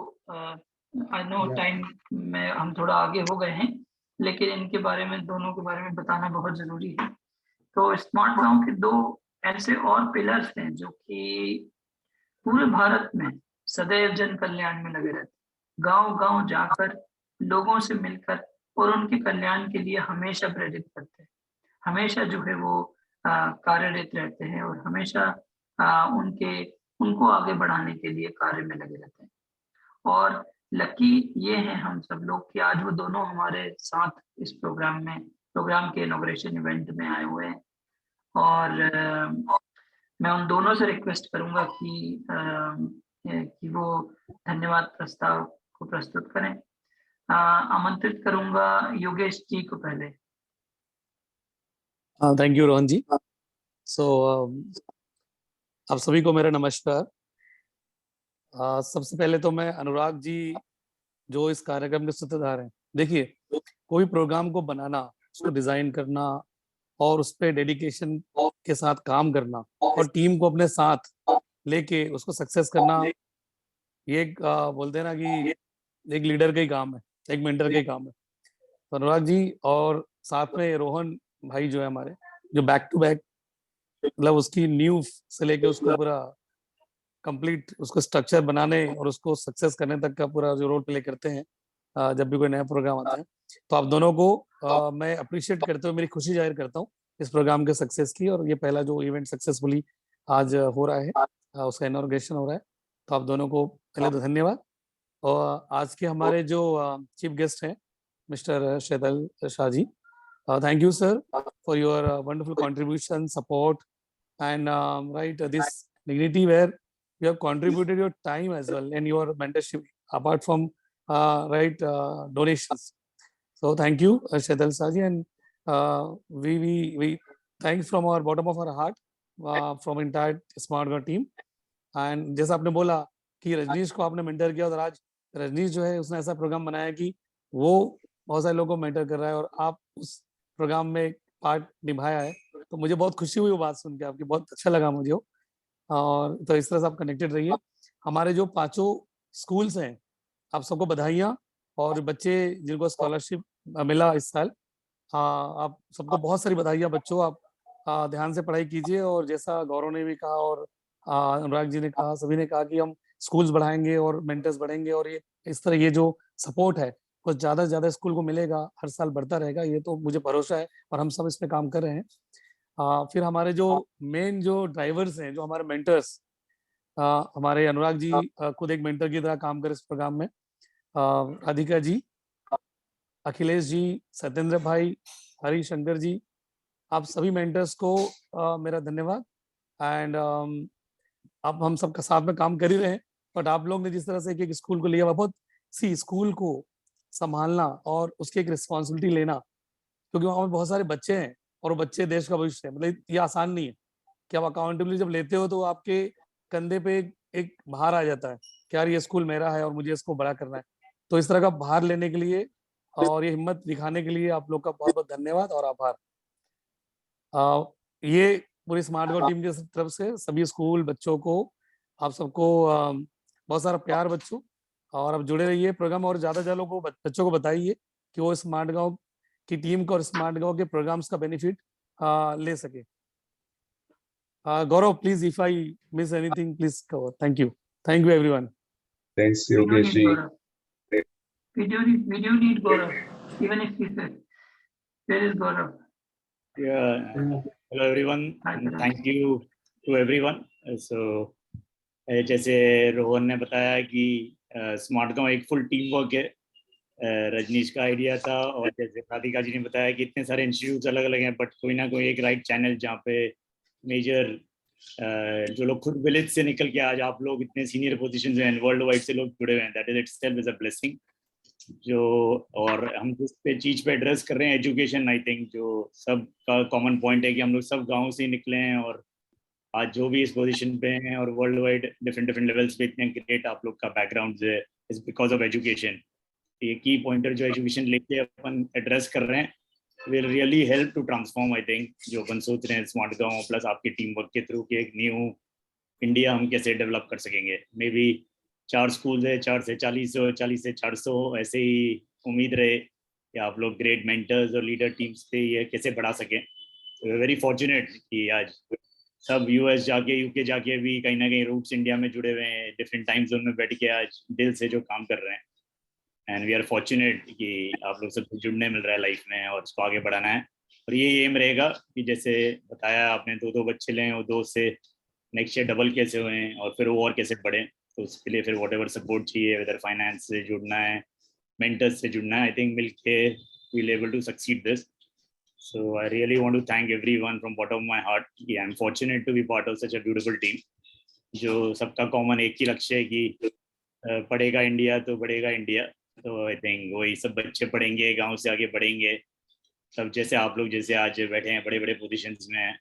आई नो टाइम में हम थोड़ा आगे हो गए हैं, लेकिन इनके बारे में दोनों के बारे में बताना बहुत जरूरी है। तो स्मार्ट गांव के दो ऐसे और पिलर्स हैं जो कि पूरे भारत में सदैव जन कल्याण में लगे रहते, गांव गांव जाकर लोगों से मिलकर और उनके कल्याण के लिए हमेशा प्रेरित करते हैं, हमेशा जो है वो कार्यरत रहते हैं और हमेशा उनको आगे बढ़ाने के लिए कार्य में लगे रहते हैं। और लकी ये है हम सब लोग कि आज वो दोनों हमारे साथ इस प्रोग्राम के इनॉग्रेशन इवेंट में आए हुए हैं, और मैं उन दोनों से रिक्वेस्ट करूंगा कि वो धन्यवाद प्रस्ताव को प्रस्तुत करें। आमंत्रित करूंगा योगेश जी को पहले। थैंक यू रोहन जी। सो आप सभी को मेरा नमस्कार। सबसे पहले तो मैं अनुराग जी जो इस कार्यक्रम के सूत्रधार हैं, देखिए कोई प्रोग्राम को बनाना, उसको डिजाइन करना और उस पर डेडिकेशन के साथ काम करना और टीम को अपने साथ लेके उसको सक्सेस करना, ये एक बोलते हैं ना कि एक लीडर का ही काम है, एक मेंटर का ही काम है। तो अनुराग जी और साथ में रोहन भाई जो है हमारे, जो बैक टू बैक मतलब उसकी न्यू से लेके उसको पूरा कंप्लीट उसको स्ट्रक्चर बनाने और उसको सक्सेस करने तक का पूरा जो रोल प्ले करते हैं जब भी कोई नया प्रोग्राम आता है। तो आप दोनों को मैं अप्रिशिएट करते हुए मेरी खुशी जाहिर करता हूँ इस प्रोग्राम के सक्सेस की, और ये पहला जो इवेंट सक्सेसफुली आज हो रहा है उसका इनॉग्रेशन हो रहा है। तो आप दोनों को पहले तो धन्यवाद। और आज के हमारे जो चीफ गेस्ट हैं mister Shetal Shah ji, thank you sir for your wonderful contribution, support, and this dignity where you have contributed your time as well and your mentorship apart from donations. So thank you Shetal Saji, and we thanks from our bottom of our heart from entire Smart Gaon team. And जैसा आपने बोला कि रजनीश को आपने mentor किया, और आज रजनीश जो है उसने ऐसा प्रोग्राम बनाया कि वो बहुत सारे लोगों को मेंटर कर रहा है और आप उस प्रोग्राम में पार्ट निभाया है। तो मुझे बहुत खुशी हुई वो बात सुन के, आपकी बहुत अच्छा लगा मुझे। और तो इस तरह से आप कनेक्टेड रहिए। हमारे जो 5 स्कूल्स हैं, आप सबको बधाइयाँ, और बच्चे जिनको स्कॉलरशिप मिला इस साल, आप सबको बहुत सारी बधाइयाँ बच्चों। आप ध्यान से पढ़ाई कीजिए, और जैसा गौरव ने भी कहा और अनुराग जी ने कहा, सभी ने कहा कि हम स्कूल्स बढ़ाएंगे और मेंटर्स बढ़ेंगे, और ये इस तरह ये जो सपोर्ट है कुछ ज़्यादा से ज़्यादा स्कूल को मिलेगा, हर साल बढ़ता रहेगा, ये तो मुझे भरोसा है और हम सब इस पे काम कर रहे हैं। फिर हमारे जो मेन जो ड्राइवर्स हैं, जो हमारे मेंटर्स, हमारे अनुराग जी खुद एक मेंटर की तरह काम कर इस प्रोग्राम में, राधिका जी, अखिलेश जी, सत्येंद्र भाई, हरी शंकर जी, आप सभी मेंटर्स को मेरा धन्यवाद। एंड अब हम सबका साथ में काम कर ही रहे हैं, बट आप लोग ने जिस तरह से एक स्कूल को लिया, बहुत सी स्कूल को संभालना और उसकी एक रिस्पॉन्सिबिलिटी लेना, क्योंकि वहाँ में बहुत सारे बच्चे हैं और वो बच्चे देश का भविष्य है। मतलब ये आसान नहीं है कि आप अकाउंटेबिलिटी जब लेते हो तो आपके कंधे पे एक भार आ जाता है कि यार ये स्कूल मेरा है और मुझे इसको बड़ा करना है। तो इस तरह का भार लेने के लिए और ये हिम्मत दिखाने के लिए आप लोग का बहुत बहुत धन्यवाद और आभार। ये पूरी स्मार्ट गांव टीम की तरफ से सभी स्कूल बच्चों को, आप सबको बहुत सारा प्यार बच्चों, और अब जुड़े रहिए प्रोग्राम, और ज्यादा ज्यादा लोगों को बच्चों को बताइए कि वो स्मार्ट गांव की टीम को और स्मार्ट गांव के प्रोग्राम्स का बेनिफिट ले सके। Gaurav, please if I miss anything please cover. Thank you everyone. Thanks Yogesh ji. We do need Gaurav, even if he said, where is Gaurav? Yeah. Hello everyone, and thank you to everyone. So जैसे रोहन ने बताया कि smart गांव एक full team work है, रजनीश का idea था, और जैसे राधिका जी ने बताया कि इतने सारे इंस्टीट्यूट्स अलग अलग हैं, बट कोई ना कोई एक राइट चैनल जहाँ पे मेजर जो लोग खुद विलेज से निकल के आज आप लोग इतने सीनियर पोजीशंस हैं, वर्ल्ड वाइड से लोग जुड़े हुए हैं, that is itself is a blessing. जो और हम जिस पे चीज पे एड्रेस कर रहे हैं, एजुकेशन, आई थिंक जो सब का कॉमन पॉइंट है कि हम लोग सब गाँव से निकले हैं और आज जो भी इस पोजीशन पे हैं और वर्ल्ड वाइड डिफरेंट लेवल्स पे इतने ग्रेट आप लोग का बैकग्राउंड है, इज बिकॉज ऑफ एजुकेशन। ये की पॉइंटर जो एजुकेशन लेके अपन एड्रेस कर रहे हैं will really help to transform, I think जो अपन सोच रहे हैं स्मार्ट गांव प्लस आपके टीम वर्क के थ्रू कि एक न्यू इंडिया हम कैसे डेवलप कर सकेंगे। मे बी 4 स्कूल है, 4 से 40 हो, 40 से 400, ऐसे ही उम्मीद रहे कि आप लोग ग्रेट मेंटर्स और लीडर टीम्स पे ये कैसे बढ़ा सकें। वेरी फॉर्चुनेट कि आज सब यूएस जाके यूके जाके भी कहीं ना कहीं रूट्स इंडिया में जुड़े हुए हैं, डिफरेंट टाइम जोन में बैठ के आज दिल से जो काम कर रहे हैं, एंड वी आर फॉर्चुनेट कि आप लोग सबसे जुड़ने मिल रहा है लाइफ में और उसको आगे बढ़ाना है। और ये एम रहेगा कि जैसे बताया आपने 2 बच्चे लें और 2 से नेक्स्ट ईयर डबल कैसे हुए और फिर वो और कैसे बढ़े, तो उसके लिए फिर वॉट एवर सपोर्ट चाहिए, वेदर फाइनेंस से जुड़ना है, मेंटर्स से जुड़ना है, आई थिंक मिल के we'll able to succeed this. So I really want to thank everyone from bottom of my heart. I'm fortunate to be part of such a beautiful team. जो सबका कॉमन एक ही लक्ष्य है कि पढ़ेगा इंडिया तो बढ़ेगा इंडिया। तो आई थिंक वही सब बच्चे पढ़ेंगे, गांव से आगे बढ़ेंगे, सब जैसे आप लोग जैसे आज बैठे हैं बड़े बड़े पोजीशंस में,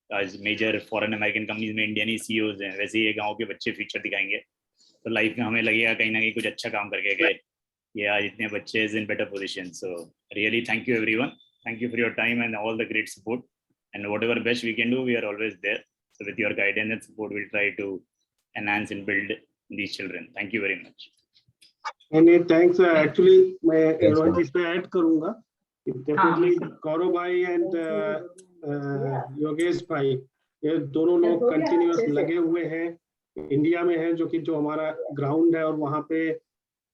आज मेजर फॉरेन अमेरिकन कंपनीज में इंडियन ही सीईओज हैं, वैसे ये गाँव के बच्चे फ्यूचर दिखाएंगे। तो लाइफ में हमें लगेगा कहीं ना कहीं कुछ अच्छा काम करके गए, ये आज इतने बच्चे is in better position. So really thank you everyone. Thank you for your time and all the great support, and whatever best we can do, we are always there. So with your guidance and support, we'll try to enhance and build these children. Thank you very much. And thanks. Actually, मैं रोहन जी पे add करूँगा. Definitely गौरव भाई and Yogesh भाई, ये दोनों लोग continuous लगे हुए हैं इंडिया में है, जो हमारा ग्राउंड है। और वहाँ पे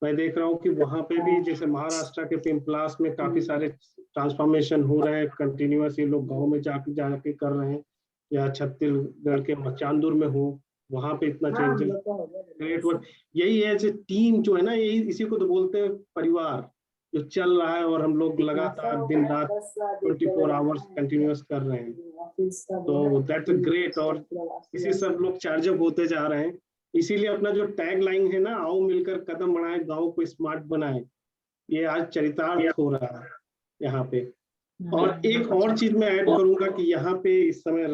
मैं देख रहा हूँ कि वहाँ पे भी जैसे महाराष्ट्र के पिंपलास में काफी सारे ट्रांसफॉर्मेशन हो रहे हैं कंटिन्यूअस, ये लोग गाँव में जाके कर रहे हैं, या छत्तीसगढ़ के चांदूर में हो, वहाँ पे इतना चेंज। Great work. यही है जो टीम जो है ना, यही इसी को तो बोलते हैं परिवार, जो चल रहा है और हम लोग लगातार दिन रात 24 आवर्स कंटिन्यूअस कर रहे हैं। तो दैट्स ग्रेट। और इसी सब लोग चार्ज अप होते जा रहे हैं। इसीलिए अपना जो टैग लाइन है ना, आओ मिलकर कदम बढ़ाएं, गांव को स्मार्ट बनाएं, ये आज चरितार्थ हो रहा है यहाँ पे। और एक और चीज मैं ऐड करूंगा कि यहाँ पे इस समय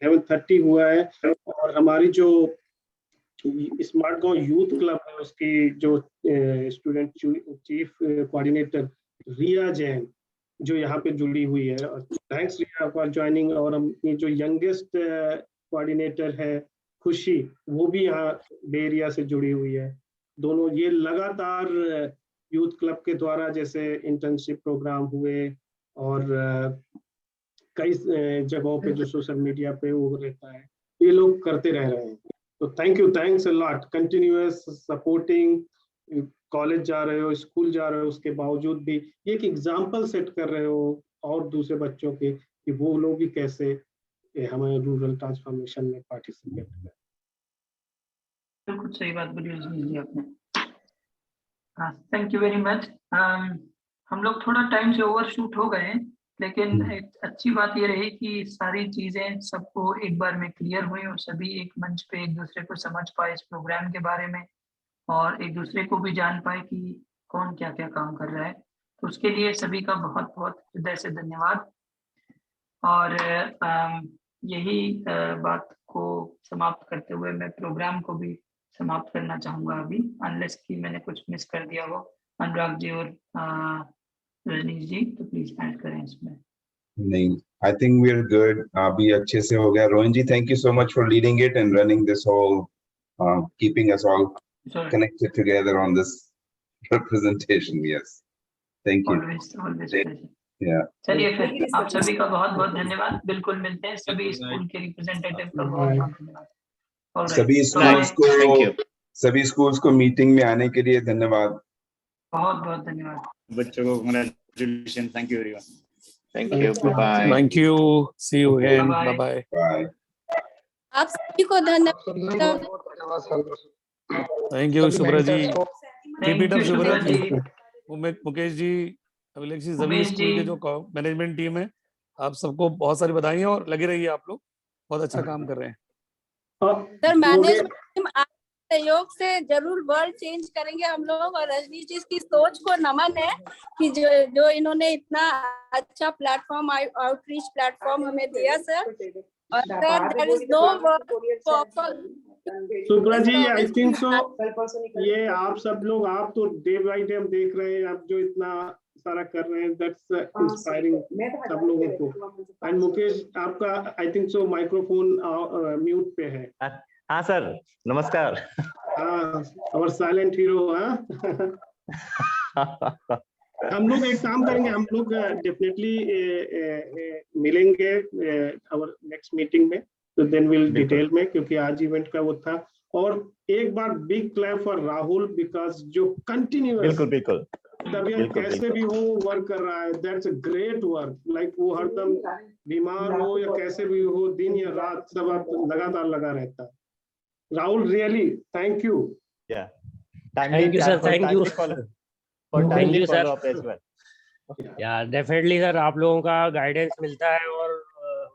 11:30 हुआ है, और हमारी जो स्मार्ट गांव यूथ क्लब है, उसकी जो student chief coordinator Riya Jain जो यहाँ पे जुड़ी हुई है, थैंक्स रिया फॉर ज्वाइनिंग। और अपनी जो यंगेस्ट कोऑर्डिनेटर है खुशी, वो भी यहाँ बे एरिया से जुड़ी हुई है। दोनों ये लगातार यूथ क्लब के द्वारा जैसे इंटर्नशिप प्रोग्राम हुए और कई जगहों पे जो सोशल मीडिया पे वो रहता है, ये लोग करते रह रहे हैं। तो thanks a lot, continuous supporting. College जा रहे हो, स्कूल जा रहे हो, उसके बावजूद भी एक एग्जाम्पल सेट कर रहे हो और दूसरे बच्चों के, कि वो लोग भी कैसे हमारे रूरल ट्रांसफॉर्मेशन में पार्टिसिपेट करें। बिल्कुल सही बात बोली जी आपने। हाँ, थैंक यू वेरी मच। हम लोग थोड़ा टाइम से ओवरशूट हो गए, लेकिन एक अच्छी बात ये रही कि सारी चीजें सबको एक बार में क्लियर हुई और सभी एक मंच पे एक दूसरे को समझ पाए इस प्रोग्राम के बारे में, और एक दूसरे को भी जान पाए कि कौन क्या क्या काम कर रहा है। तो उसके लिए सभी का बहुत बहुत हृदय से धन्यवाद। और यही बात को समाप्त करते हुए मैं प्रोग्राम को भी समाप्त करना चाहूंगा अभी, अनलेस कि मैंने कुछ मिस कर दिया हो। अनुराग जी और रजनीश जी, तो प्लीज ऐड करें इसमें। नहीं, I think we are good, अभी अच्छे से हो गया। Rohan ji, thank you so much for leading it and running this whole, keeping us all connected together on this representation. Yes, thank you. Always Yeah. चलिए फिर आप सभी का बहुत बहुत धन्यवाद। बिल्कुल मिलते हैं सभी स्कूल के रिप्रेजेंटेटिव का बहुत बहुत धन्यवाद। सभी स्कूल्स को मीटिंग में आने के लिए धन्यवाद। बहुत बहुत धन्यवाद बच्चों को congratulations. Thank you everyone. Thank you. Bye-bye. Thank you. See you again. Bye-bye. Bye. आप सभी को धन्यवाद। Thank you Shubhra ji, Thank you, Shubhra Shubhra ji, Mukesh ji, Abhilekh ji, सभी स्कूल के जो मैनेजमेंट टीम है, आप सबको बहुत सारी बधाइयाँ और लगे रहिए, आप लोग बहुत अच्छा काम कर रहे हैं। सर मैनेजमेंट टीम सहयोग से जरूर वर्ल्ड चेंज करेंगे हम लोग। और रजनीश जी की सोच को नमन है कि जो इन्होंने इतना अच्छा प्लेटफॉर्म, आउटरीच प्लेटफॉर्म हमें दिया सर। और sir there is no word. Subra ji, I think so ये आप सब लोग, आप तो डे बाय डे हम देख रहे हैं, आप जो इतना सारा कर रहे हैं, दैट्स इंस्पायरिंग सब लोगों को। एंड मुकेश, आपका आई थिंक सो माइक्रोफोन म्यूट पे है। हाँ सर, नमस्कार। हाँ, और साइलेंट हीरो। हम लोग एक काम करेंगे, हम लोग डेफिनेटली मिलेंगे और नेक्स्ट मीटिंग में, तो देन विल डिटेल में, क्योंकि आज इवेंट का वो था। और एक बार big clap for Rahul, because जो कंटिन्यूअस बिल्कुल तबीयत कैसे भी हो वर्क कर रहा है, that's a great work. Like वो हरदम बीमार हो या कैसे भी हो, दिन या रात, सब आप लगातार लगा रहता है। Rahul, really thank you. Thank you sir, thank you sir. या डेफिनेटली सर, आप लोगों का गाइडेंस मिलता है और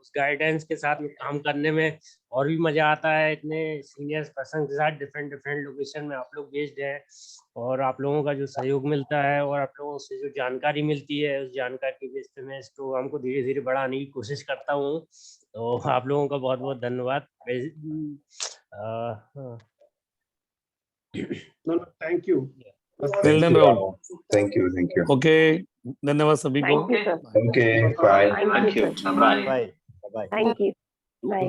उस गाइडेंस के साथ काम करने में और भी मजा आता है। इतने सीनियर पर्सन के साथ डिफरेंट लोकेशन में आप लोग बेस्ड हैं, और आप लोगों का जो सहयोग मिलता है और आप लोगों से जो जानकारी मिलती है, उस जानकारी के बेस पे मैं इस प्रोग्राम को धीरे धीरे बढ़ाने की कोशिश करता हूँ। तो आप लोगों का बहुत बहुत धन्यवाद। Thank you. Thank you. Okay, धन्यवाद सभी को। Okay, bye. Thank you. Bye. Thank you. Bye.